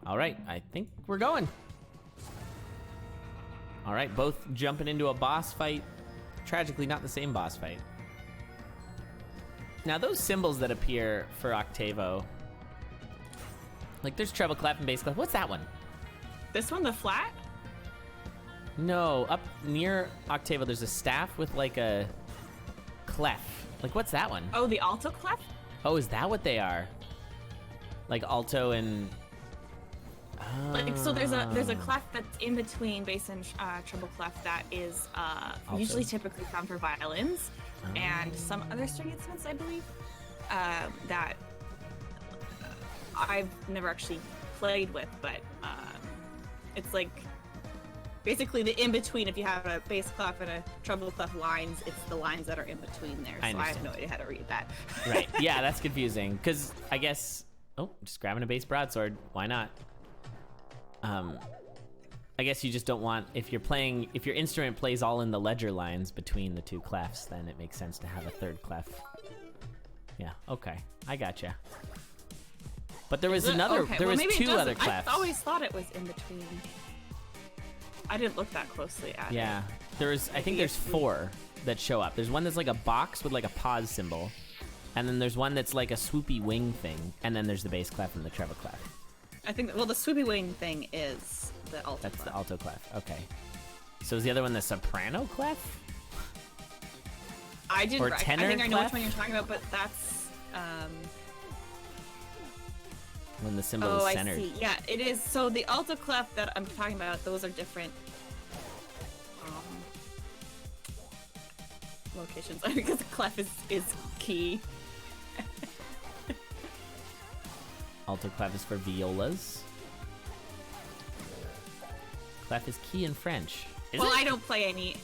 All right, I think we're going. All right, both jumping into a boss fight. Tragically, not the same boss fight. Now, those symbols that appear for Octavo, like there's treble clef and bass clef. What's that one? This one, the flat? No, up near Octavo, there's a staff with like a clef Like, what's that one? Oh, the alto clef? Oh, is that what they are? Like alto and... Like, so there's a clef that's in between bass and treble clef that is usually typically found for violins and some other string instruments, I believe, that I've never actually played with, but it's like basically the in-between. If you have a bass clef and a treble clef lines, it's the lines that are in between there, so I have no idea how to read that. Right, yeah, that's confusing, because I guess... Oh, just grabbing a bass broadsword, why not? I guess you just don't want, if your instrument plays all in the ledger lines between the two clefs, then it makes sense to have a third clef. Yeah, okay, I gotcha. But there was two other clefs. I always thought it was in between. I didn't look that closely at it. Yeah, I think there's 4 that show up. There's one that's like a box with like a pause symbol, and then there's one that's like a swoopy wing thing, and then there's the bass clef and the treble clef. I think, well, the swoopy wing thing is the alto That's clef. the alto clef, okay. So is the other one the soprano clef? I think I know clef? which one you're talking about, but that's... when the symbol is centered. I see. Yeah, it is. So the alto clef that I'm talking about, those are different locations. Because the clef is key. Alto clef is for violas. Clef is key in French. I don't play any.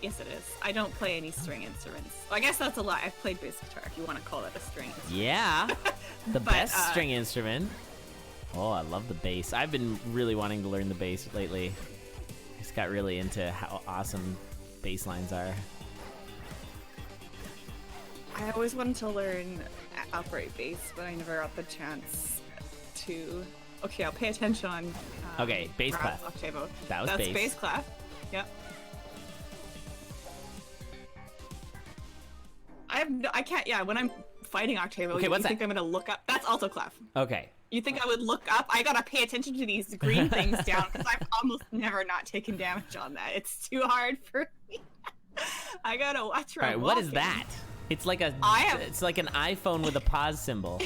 Yes, it is. I don't play any string instruments. Well, I guess that's a lie. I've played bass guitar, if you want to call it a string instrument. Yeah, the best string instrument. Oh, I love the bass. I've been really wanting to learn the bass lately. I just got really into how awesome bass lines are. I always wanted to learn upright bass, but I never got the chance to. Okay, I'll pay attention on. Okay, bass clef. Octavo. That's bass clef. Yep. I can't. Yeah, when I'm fighting octavo, okay, you think I'm gonna look up? That's alto clef. Okay. You think I would look up? I gotta pay attention to these green things down because I've almost never not taken damage on that. It's too hard for me. I gotta watch where I'm what walking. is that? It's like it's like an iPhone with a pause symbol.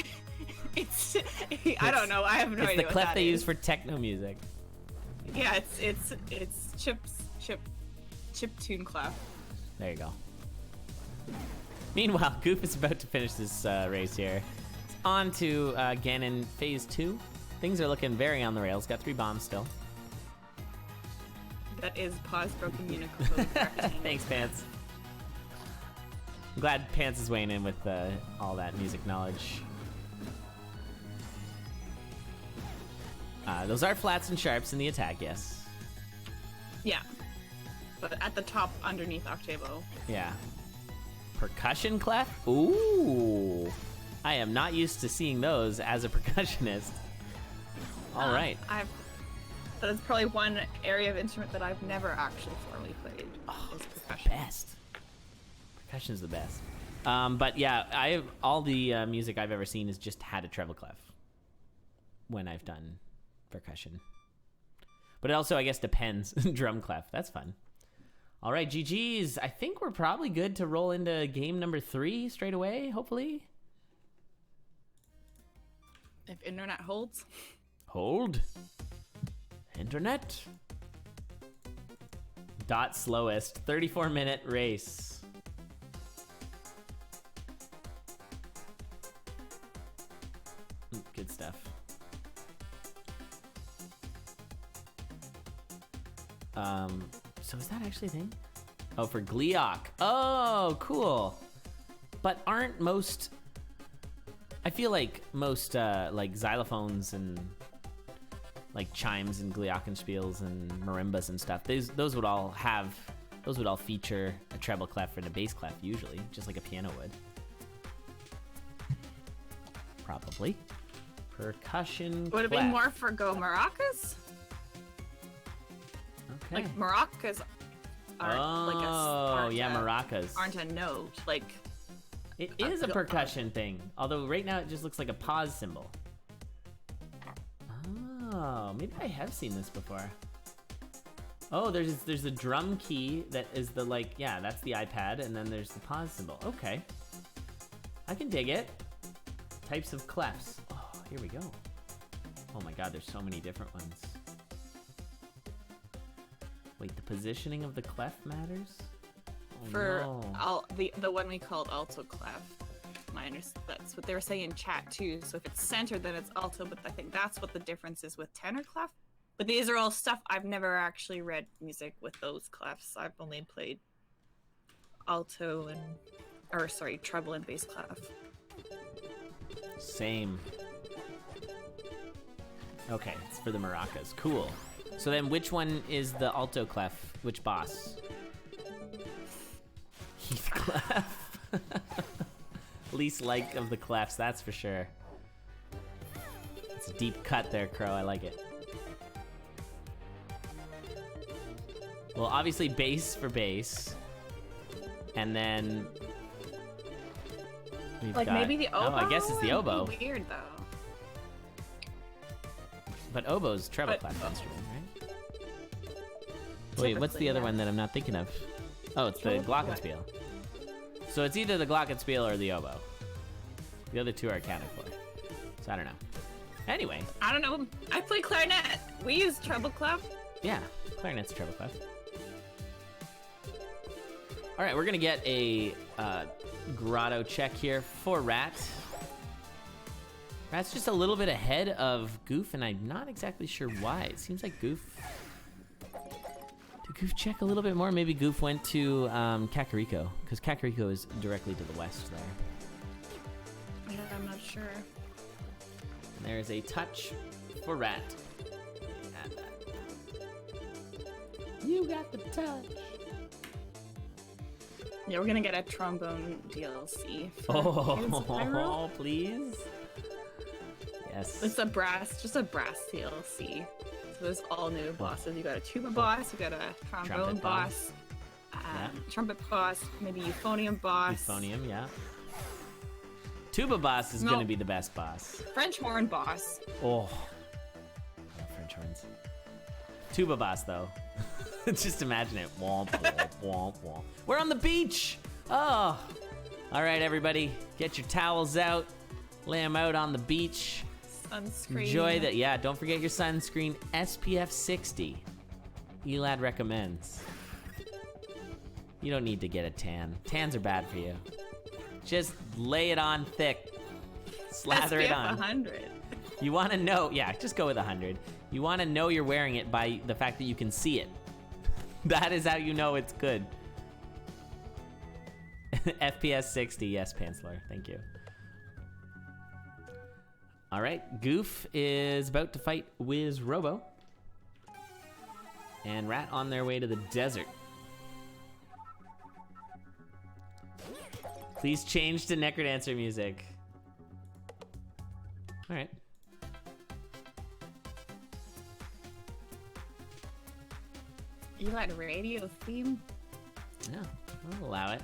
I don't know. I have no idea. It's the what clef that they is. use for techno music. Yeah, it's chip tune clef. There you go. Meanwhile, Goof is about to finish this race here. It's on to Ganon Phase 2. Things are looking very on the rails. Got 3 bombs still. That is pause broken unicorn. Thanks, Pants. I'm glad Pants is weighing in with all that music knowledge. Those are flats and sharps in the attack, yes. Yeah. But at the top, underneath octavo. Yeah. Percussion clef? Ooh. I am not used to seeing those as a percussionist. All right. That's probably one area of instrument that I've never actually formally played. Is percussion. Best. Percussion's the best. But yeah, all the music I've ever seen has just had a treble clef when I've done percussion. But it also, I guess, depends. Drum clef. That's fun. All right, GG's. I think we're probably good to roll into game number 3 straight away, hopefully. If internet holds. Hold. Internet. Dot slowest. 34-minute race. Good stuff. So is that actually a thing? Oh, for Gleeok. Oh, cool. But aren't most... I feel like most like xylophones and like chimes and glockenspiels and marimbas and stuff, those would all feature a treble clef and a bass clef usually, just like a piano would. Probably. Percussion Would it be more for go maracas? Okay. Like maracas aren't maracas aren't a note. Like it is a percussion thing. Although right now it just looks like a pause symbol. Oh, maybe I have seen this before. Oh, there's a drum key that is the that's the iPad, and then there's the pause symbol. Okay. I can dig it. Types of clefs. Oh, here we go. Oh my god, there's so many different ones. Wait, the positioning of the clef matters? Oh, For no. the one we called alto clef. That's what they were saying in chat too. So if it's centered, then it's alto, but I think that's what the difference is with tenor clef. But these are all stuff I've never actually read music with those clefs. I've only played alto treble and bass clef. Same. Okay, it's for the maracas. Cool. So then which one is the alto clef? Which boss? Heath clef. Least like of the clefs, that's for sure. It's a deep cut there, Crow. I like it. Well, obviously bass for bass. And then we've Like got, maybe the oboe? Oh, I guess it's the oboe. That'd be weird though. But oboe's treble clef instrument, right? Wait, what's the other one that I'm not thinking of? Oh, it's the glockenspiel. So it's either the glockenspiel or the oboe. The other two are accounted for. So I don't know. Anyway. I don't know. I play clarinet. We use treble clef. Yeah, clarinet's a treble clef. All right, we're gonna get a grotto check here for Rat. Rat's just a little bit ahead of Goof, and I'm not exactly sure why. It seems like Goof... Did Goof check a little bit more? Maybe Goof went to Kakariko, because Kakariko is directly to the west there. Yeah, I'm not sure. And there's a touch for Rat. Add that. You got the touch. Yeah, we're gonna get a trombone DLC. Oh, please. Yes. It's just a brass DLC. So there's all new bosses. You got a tuba boss, you got a trombone Trumpet boss, trumpet boss, maybe euphonium boss. Euphonium, yeah. Tuba boss is gonna be the best boss. French horn boss. Oh, I love French horns. Tuba boss though. Just imagine it. Womp, womp, womp, womp. We're on the beach. Oh, all right, everybody, get your towels out, lay them out on the beach. Sunscreen. Enjoy that. Yeah, don't forget your sunscreen. SPF 60. Elad recommends. You don't need to get a tan. Tans are bad for you. Just lay it on thick. Slather SPF it on. 100. You want to know, yeah, just go with 100. You want to know you're wearing it by the fact that you can see it. That is how you know it's good. FPS 60, yes, Pantsler. Thank you. All right, Goof is about to fight Wiz Robo. And Rat on their way to the desert. Please change to Necrodancer music. All right. You like radio theme? Yeah, I'll allow it.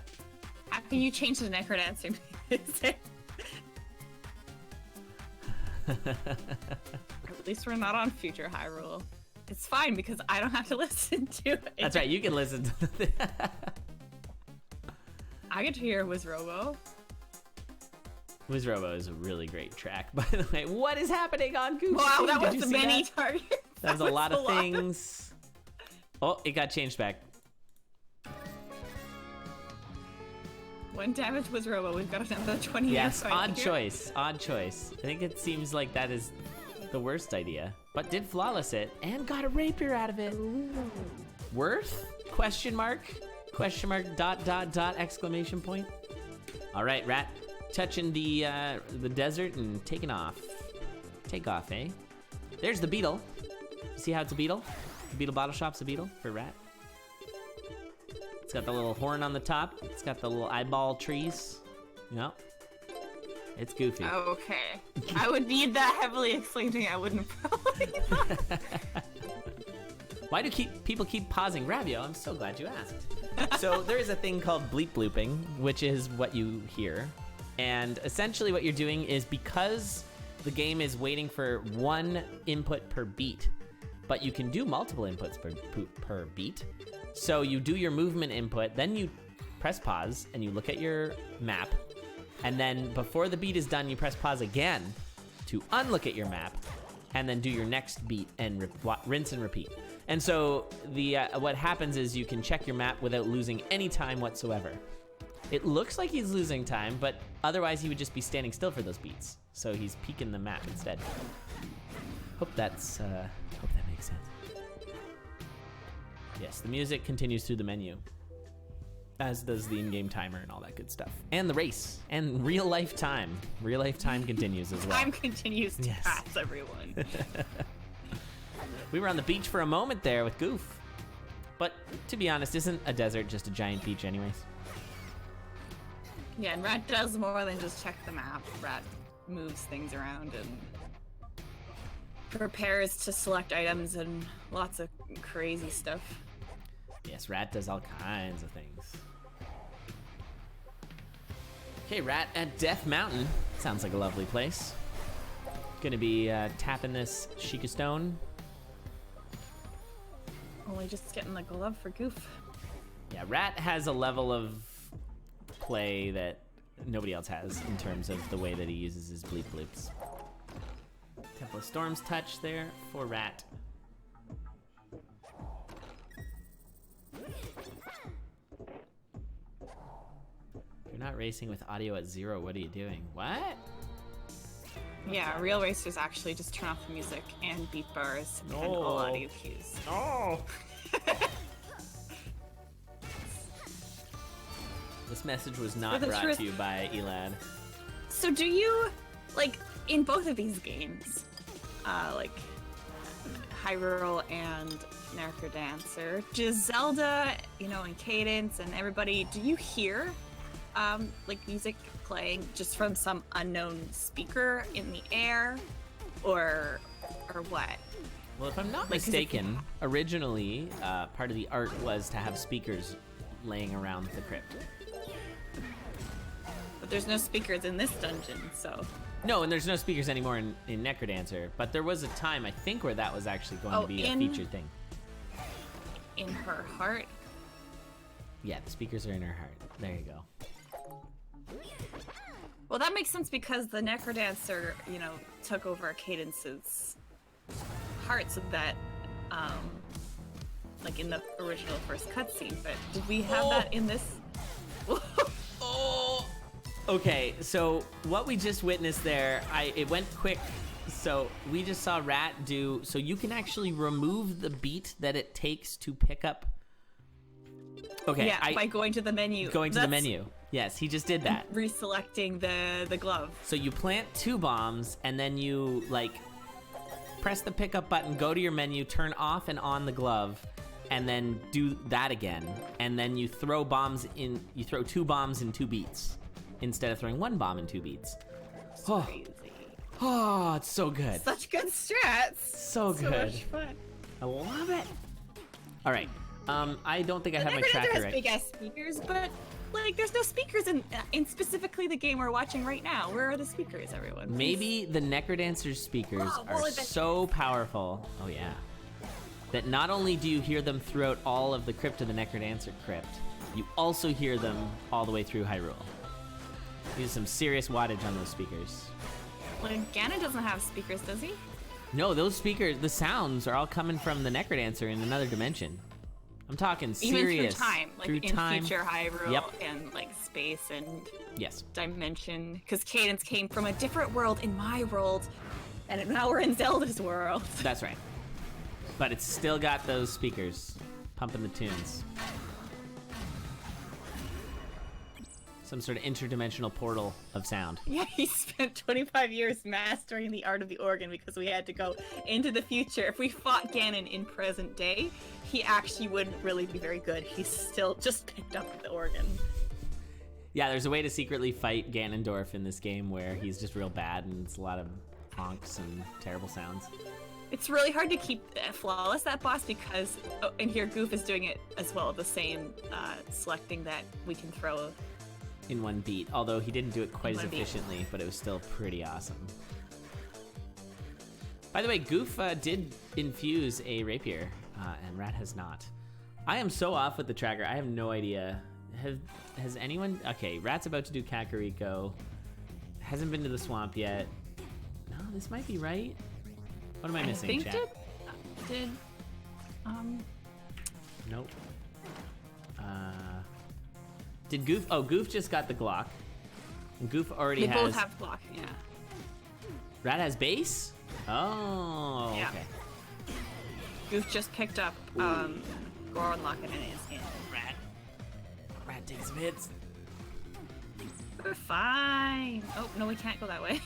How can you change the Necrodancer music? At least we're not on Future Hyrule. It's fine because I don't have to listen to it. That's right, you can listen to the I get to hear Wiz Robo. Wiz Robo is a really great track, by the way. What is happening on Goof? Wow, that Did was you the see many that? targets. That was a lot of things. Oh, it got changed back. One damage was Robo. We've got another 20 Yes, years. odd choice. Odd choice. I think it seems like that is the worst idea. But did flawless it and got a rapier out of it. Ooh. Worth? Question mark? Question mark, dot, dot, dot, exclamation point. All right, Rat, touching the desert and taking off. Take off, eh? There's the beetle. See how it's a beetle? The beetle bottle shop's a beetle for Rat. It's got the little horn on the top. It's got the little eyeball trees. Yep. It's goofy. Okay. I would need that heavily explaining. I wouldn't probably. Why do people keep pausing? Ravio, I'm so glad you asked. So there is a thing called bleep blooping, which is what you hear. And essentially what you're doing is because the game is waiting for one input per beat, but you can do multiple inputs per beat. So you do your movement input, then you press pause and you look at your map, And then before the beat is done, you press pause again to unlook at your map, and then do your next beat and rinse and repeat. And so what happens is you can check your map without losing any time whatsoever. It looks like he's losing time, but otherwise he would just be standing still for those beats. So he's peeking the map instead. Hope that makes sense. Yes, the music continues through the menu, as does the in-game timer and all that good stuff. And the race, and real life time. Real life time continues as well. Time continues to pass, everyone. We were on the beach for a moment there with Goof. But to be honest, isn't a desert just a giant beach anyways? Yeah, and Rat does more than just check the map. Rat moves things around and prepares to select items and lots of crazy stuff. Yes, Rat does all kinds of things. Okay, Rat at Death Mountain. Sounds like a lovely place. Gonna be tapping this Sheikah Stone. Only just getting the glove for Goof. Yeah, Rat has a level of play that nobody else has in terms of the way that he uses his bleep bloops. Temple of Storm's touch there for Rat. You're not racing with audio at 0. What are you doing? What? Yeah, real racers actually just turn off the music and beat bars and all audio cues. No. This message was not brought to you by Elad. So do you, like, in both of these games, like Hyrule and Necrodancer, does Zelda, and Cadence and everybody, do you hear like music playing just from some unknown speaker in the air, or what? Well, if I'm not mistaken, originally part of the art was to have speakers laying around the crypt. But there's no speakers in this dungeon, so. No, and there's no speakers anymore in Necrodancer, but there was a time, I think, where that was actually going to be a featured thing. In her heart? Yeah, the speakers are in her heart. There you go. Well, that makes sense because the Necrodancer, took over Cadence's heart, so that, like in the original first cutscene. But did we have that in this? Oh! Okay, so what we just witnessed there, it went quick. So we just saw Rat do. So you can actually remove the beat that it takes to pick up. Okay. Yeah, by going to the menu. Going to the menu. Yes, he just did that. Reselecting the glove. So you plant 2 bombs, and then you, press the pickup button, go to your menu, turn off and on the glove, and then do that again. And then you throw bombs in, you throw 2 bombs in 2 beats, instead of throwing 1 bomb in 2 beats. Oh. Crazy. Oh, it's so good. Such good strats. So good. So much fun. I love it. All right. I don't think I have my tracker has right. Big ass speakers, but there's no speakers in specifically the game we're watching right now. Where are the speakers, everyone? Please? Maybe the Necrodancer's speakers are so powerful. Oh yeah. That not only do you hear them throughout all of the crypt of the Necrodancer crypt, you also hear them all the way through Hyrule. Use some serious wattage on those speakers. Well, Ganon doesn't have speakers, does he? No, those speakers, the sounds are all coming from the Necrodancer in another dimension. I'm talking serious. Even through time, through time. Future Hyrule, yep. And space and yes, dimension. Because Cadence came from a different world in my world, and now we're in Zelda's world. That's right. But it's still got those speakers pumping the tunes. Some sort of interdimensional portal of sound. Yeah, he spent 25 years mastering the art of the organ because we had to go into the future. If we fought Ganon in present day, he actually wouldn't really be very good. He's still just picked up the organ. Yeah, there's a way to secretly fight Ganondorf in this game where he's just real bad and it's a lot of honks and terrible sounds. It's really hard to keep flawless, that boss, because, and here Goof is doing it as well, the same selecting that we can throw in one beat, although he didn't do it quite as efficiently, but it was still pretty awesome. By the way, Goof did infuse a rapier, and Rat has not. I am so off with the tracker. I have no idea Has anyone... Okay, Rat's about to do Kakariko. Hasn't been to the swamp yet. No, this might be right. What am I missing, chat? Nope. Did Goof... Oh, Goof just got the Glock. And Goof already has... They both have Glock, yeah. Rat has base? Oh, yeah. Okay. Goof just picked up Goron Locket in his hand. Rat takes some hits. We're fine. Oh, no, we can't go that way.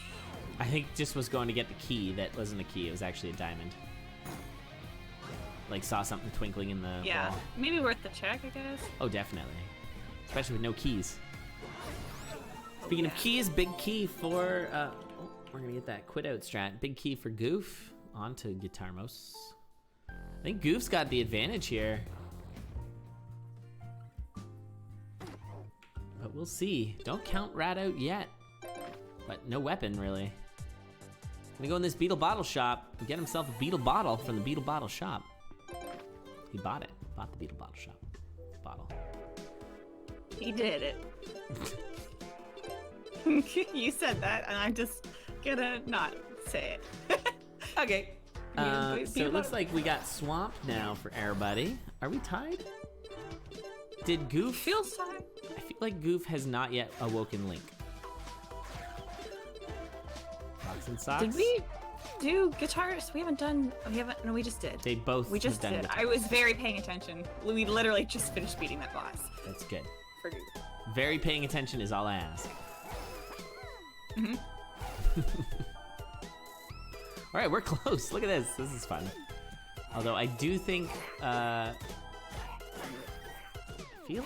I think just was going to get the key. That wasn't a key. It was actually a diamond. Like, saw something twinkling in the wall. Maybe worth the check, I guess. Oh, definitely. Especially with no keys. Speaking of keys, big key for... we're going to get that quit out strat. Big key for Goof. On to Guitarmos. I think Goof's got the advantage here. But we'll see. Don't count Rat out yet. But no weapon, really. Gonna go in this Beetle Bottle shop and get himself a Beetle Bottle from the Beetle Bottle shop. He bought it. Bought the Beetle Bottle shop. Bottle. He did it. You said that, and I'm just gonna not say it. Okay. So it looks like we got Swamp now for everybody. Are we tied? Did Goof... Feels tied. I feel like Goof has not yet awoken Link. Rocks and Socks? Did we do guitars? We haven't done... We haven't... No, we just did. They both We just did. Guitar. I was very paying attention. We literally just finished beating that boss. That's good. For Goof. Very paying attention is all I ask. Mm-hmm. All right, we're close. Look at this. This is fun. Although I do think, I feel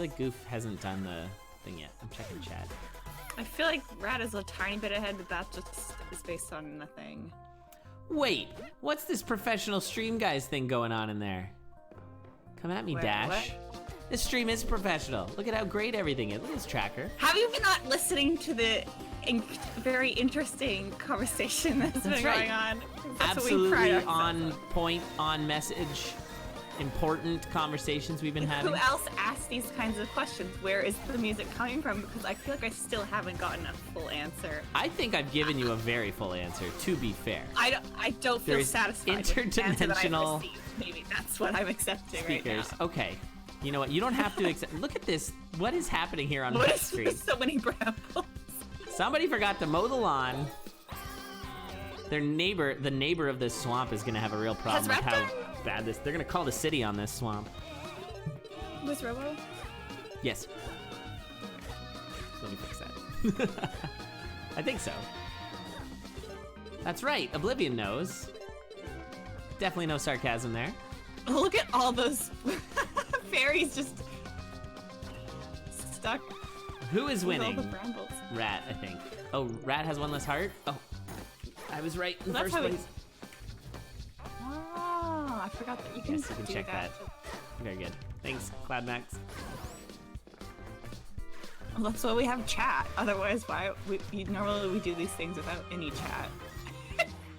like Goof hasn't done the thing yet. I'm checking chat. I feel like Rat is a tiny bit ahead, but that just is based on nothing. Wait, what's this professional stream guys thing going on in there? Come at me, Wait, Dash. what? This stream is professional. Look at how great everything is. Look at this tracker. Have you been not listening to the very interesting conversation that's been going on? That's Absolutely what we pride on point, on message, important conversations we've been having. Who else asks these kinds of questions? Where is the music coming from? Because I feel like I still haven't gotten a full answer. I think I've given you a very full answer, to be fair. I don't feel There's satisfied with the answer that I've interdimensional received. Maybe that's what I'm accepting speakers. right now. Okay. You know what? You don't have to accept. Look at this. What is happening here on my What is screen? with so many brambles? Somebody forgot to mow the lawn. The neighbor of this swamp is gonna have a real problem with how bad this. They're gonna call the city on this swamp. Was Robo? Yes. Let me fix that. I think so. That's right. Oblivion knows. Definitely no sarcasm there. Look at all those fairies just stuck. Who is with winning? all the brambles. Rat, I think. Oh, Rat has one less heart? Oh, I was right in the first place. Oh, I forgot that you can, Yes, you can do check that. Very good. Thanks, CloudMax. Well, that's why we have chat. Otherwise, normally we do these things without any chat.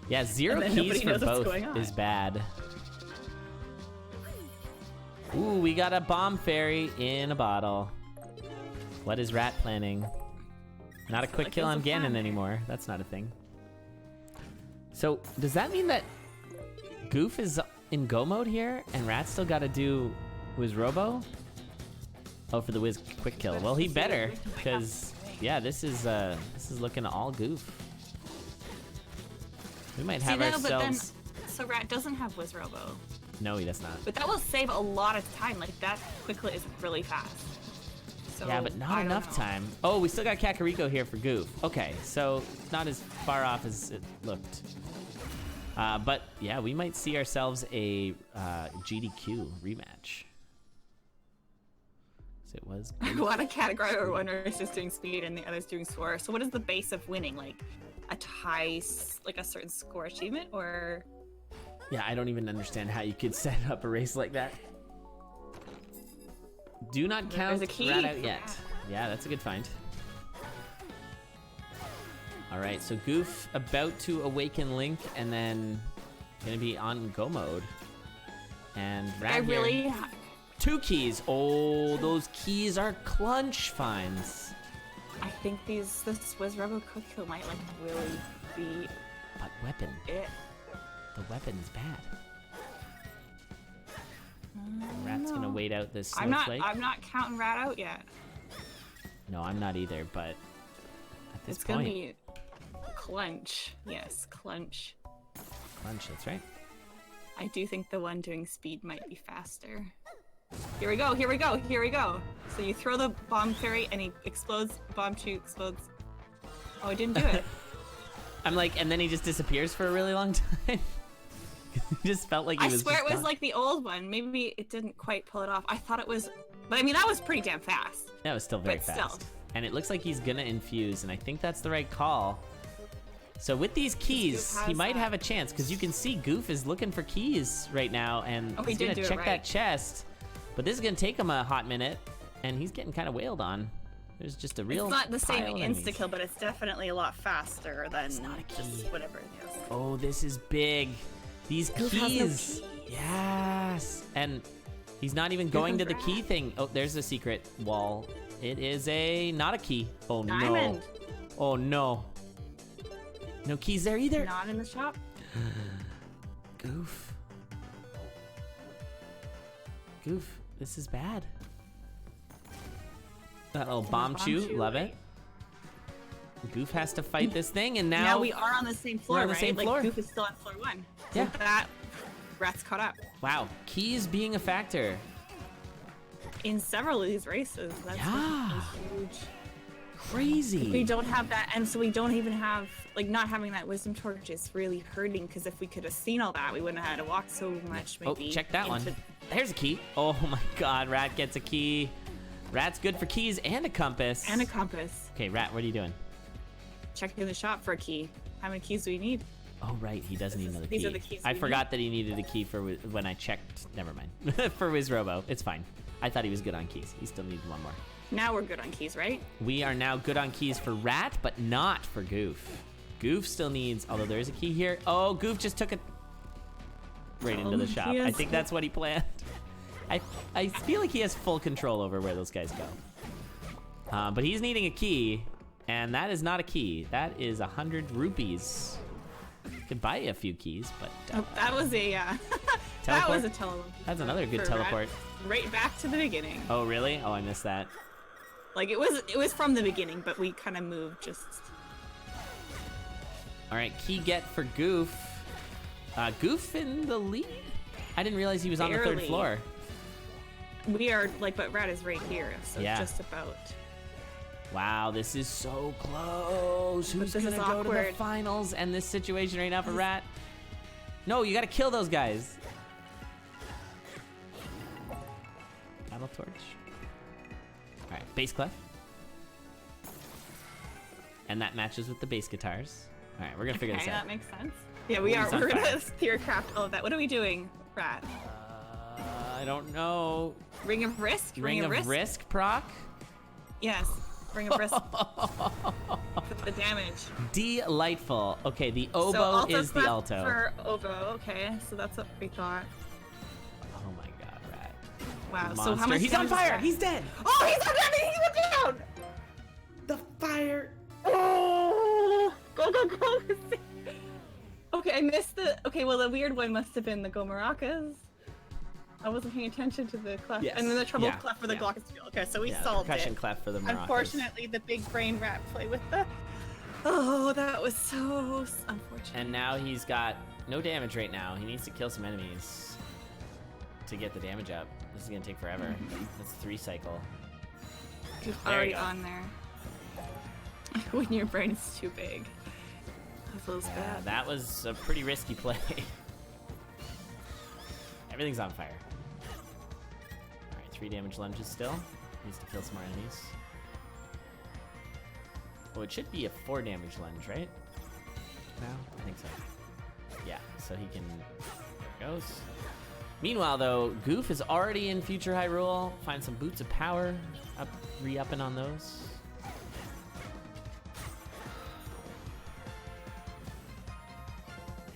Yeah, 0 keys for both is bad. Ooh, we got a bomb fairy in a bottle. What is Rat planning? Not a quick kill on Ganon anymore. That's not a thing. So, does that mean that Goof is in go mode here and Rat still got to do Wiz Robo? Oh, for the Wiz quick kill. Well, he better, because yeah, this is looking all Goof. We might have ourselves. So Rat doesn't have Wiz Robo. No, he does not. But that will save a lot of time. Like that quickly is really fast. So, yeah, but not enough time. Oh, we still got Kakariko here for Goof. Okay, so not as far off as it looked. But yeah, we might see ourselves a GDQ rematch. So it was. What a category where one is just doing speed and the other's doing score. So what is the base of winning? Like a tie, like a certain score achievement, or? Yeah, I don't even understand how you could set up a race like that. Do not count Rat out yet. Yeah, that's a good find. All right, so Goof about to awaken Link and then gonna be on go mode. And Rat 2 keys. Oh, those keys are clunch finds. I think this Wizrobo Cookkill might like really be But weapon. it. The weapon is bad. Rat's gonna wait out this snowflake. I'm not counting Rat out yet. No, I'm not either, but at this It's point. gonna be Clunch. Yes, Clunch. Clunch, that's right. I do think the one doing speed might be faster. Here we go, here we go, here we go. So you throw the bomb fairy and he explodes, bomb 2 explodes. Oh, he didn't do it. I'm like, and then he just disappears for a really long time. He just felt like he was I swear just it was gone. like the old one. Maybe it didn't quite pull it off. I thought it was, but I mean, that was pretty damn fast. That was still very but fast. still. And it looks like he's gonna infuse, and I think that's the right call. So with these keys, Goof he has might that. have a chance, because you can see Goof is looking for keys right now, and Oh, he he's did gonna do it check right. that chest. But this is gonna take him a hot minute, and he's getting kind of wailed on. There's just a real It's not the same pile of enemies. insta-kill, but it's definitely a lot faster than It's not a key. just whatever it is. Oh, this is big. These Goof has no keys. Yes. And he's not even going to the comes key Rat. thing. Oh, there's a secret wall. It is not a key. Oh Diamond. no. Oh no. No keys there either. Not in the shop. Goof. Goof, this is bad. That little bomb chew, love it. Goof has to fight this thing, and now we are on the same floor, we're on the right? same floor. Like Goof is still on floor 1. Yeah. So that Rat's caught up. wow, keys being a factor. In several of these races, that's Yeah. huge. Crazy. We don't have that, and so we don't even have, like, not having that wisdom torch is really hurting, because if we could have seen all that, we wouldn't have had to walk so much, Oh, maybe. check that one. into- There's a key. Oh my god, Rat gets a key. Rat's good for keys and a compass. And a compass. Okay, Rat, what are you doing? Checking the shop for a key. How many keys do we need? Oh right, he does need another key. These are the keys I we forgot that he needed a key for when I checked. Never mind. For Wizrobo, it's fine. I thought he was good on keys. He still needs one more. Now we're good on keys, right? We are now good on keys for Rat, but not for Goof. Goof still needs, although there is a key here. Oh, Goof just took it right into the shop. I think that's what he planned. I feel like he has full control over where those guys go. But he's needing a key, and that is not a key. That is 100 rupees. Could buy you a few keys, but Oh, that was a, that Teleport? was a teleport. that's another good for Rat. teleport. Right back to the beginning. Oh, really? Oh, I missed that. Like, it was from the beginning, but we kind of moved just... All right, key get for Goof. Goof in the lead? I didn't realize he was on the 3rd Barely. floor. We are, like, but Rat is right here, so Yeah. just about... Wow, this is so close. Who's this gonna is go to the awkward. finals and this situation right now for Rat? No, you gotta kill those guys. Battle torch. All right, bass clef. And that matches with the bass guitars. All right, we're gonna figure Okay, this out. that makes sense. Yeah, we are. He's on We're gonna fire. theorcraft all of that. What are we doing, Rat? I don't know. Ring of Risk? Ring of Risk proc? Yes. Ring of Risk. For the damage. Delightful. Okay, the So oboe alto is the clap alto. For oboe, okay. So that's what we thought. Oh my god, Rat. Wow. Monster. So how much He's on damage is fire! that? He's dead! Oh, he's on damage! He went down! The fire! Oh! Go, go, go! Okay, I missed the... Okay, well, the weird one must have been the Go Maracas. I wasn't paying attention to the clef. Yes. And then the treble Yeah. clef for the Yeah. glockenspiel. Okay, so we Yeah, solved percussion it. clef for the maracas. Unfortunately, the big brain Rat play with the... Oh, that was so unfortunate. And now he's got no damage right now. He needs to kill some enemies to get the damage up. This is gonna take forever. That's 3 cycle. He's There you already go. on there. When your brain is too big. That feels Yeah, bad. that was a pretty risky play. Everything's on fire. Alright, 3 damage lunges still. Needs to kill some more enemies. Oh, it should be a 4 damage lunge, right? No? I think so. Yeah, so he can... There it goes. Meanwhile, though, Goof is already in Future Hyrule. Find some Boots of Power. Re-upping on those.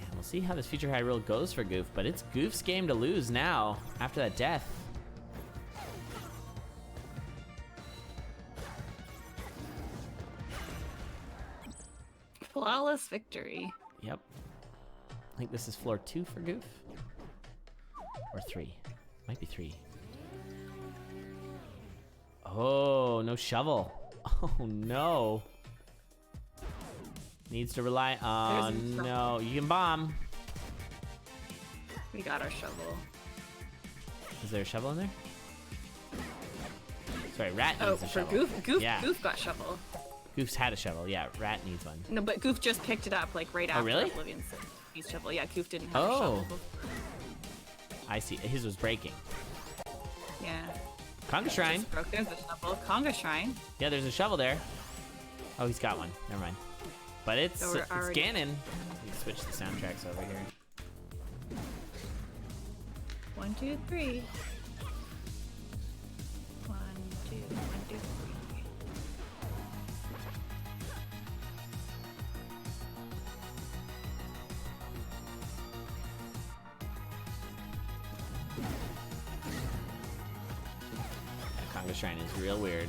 And we'll see how this Future Hyrule goes for Goof, but it's Goof's game to lose now after that death. flawless victory. Yep. I think this is floor 2 for Goof. Or 3. Might be 3. Oh, no shovel. Oh, no. Needs to rely on... No, you can bomb. We got our shovel. Is there a shovel in there? Sorry, Rat needs a shovel. Oh, for Goof? Yeah. Goof got shovel. Goof's had a shovel. Yeah, Rat needs one. No, but Goof just picked it up, like, right after really? Oblivion's shovel. Yeah, Goof didn't have a shovel before. I see. His was breaking. Yeah. Conga Shrine. Just broke. There's a shovel. Conga Shrine. Yeah, there's a shovel there. Oh, he's got one. Never mind. But it's Ganon. We switch the soundtracks over here. 1, 2, 3. 1, 2, 1, 2, 3. Conga Shrine is real weird.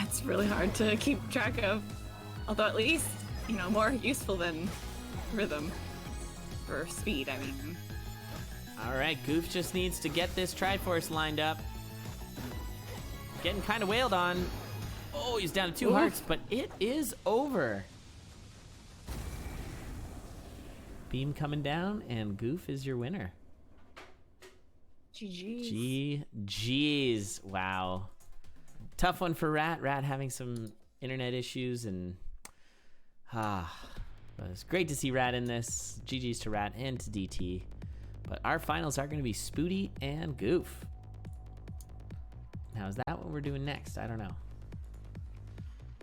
It's really hard to keep track of. Although at least, you know, more useful than rhythm. For speed, I mean. Alright, Goof just needs to get this Triforce lined up. Getting kind of wailed on. Oh, he's down to 2 hearts, but it is over. Beam coming down, and Goof is your winner. GG's. GG's. Wow. Tough one for Rat. Rat having some internet issues, and but it's great to see Rat in this. GG's to Rat and to DT. But our finals are going to be Spooty and Goof. Now, is that what we're doing next? I don't know.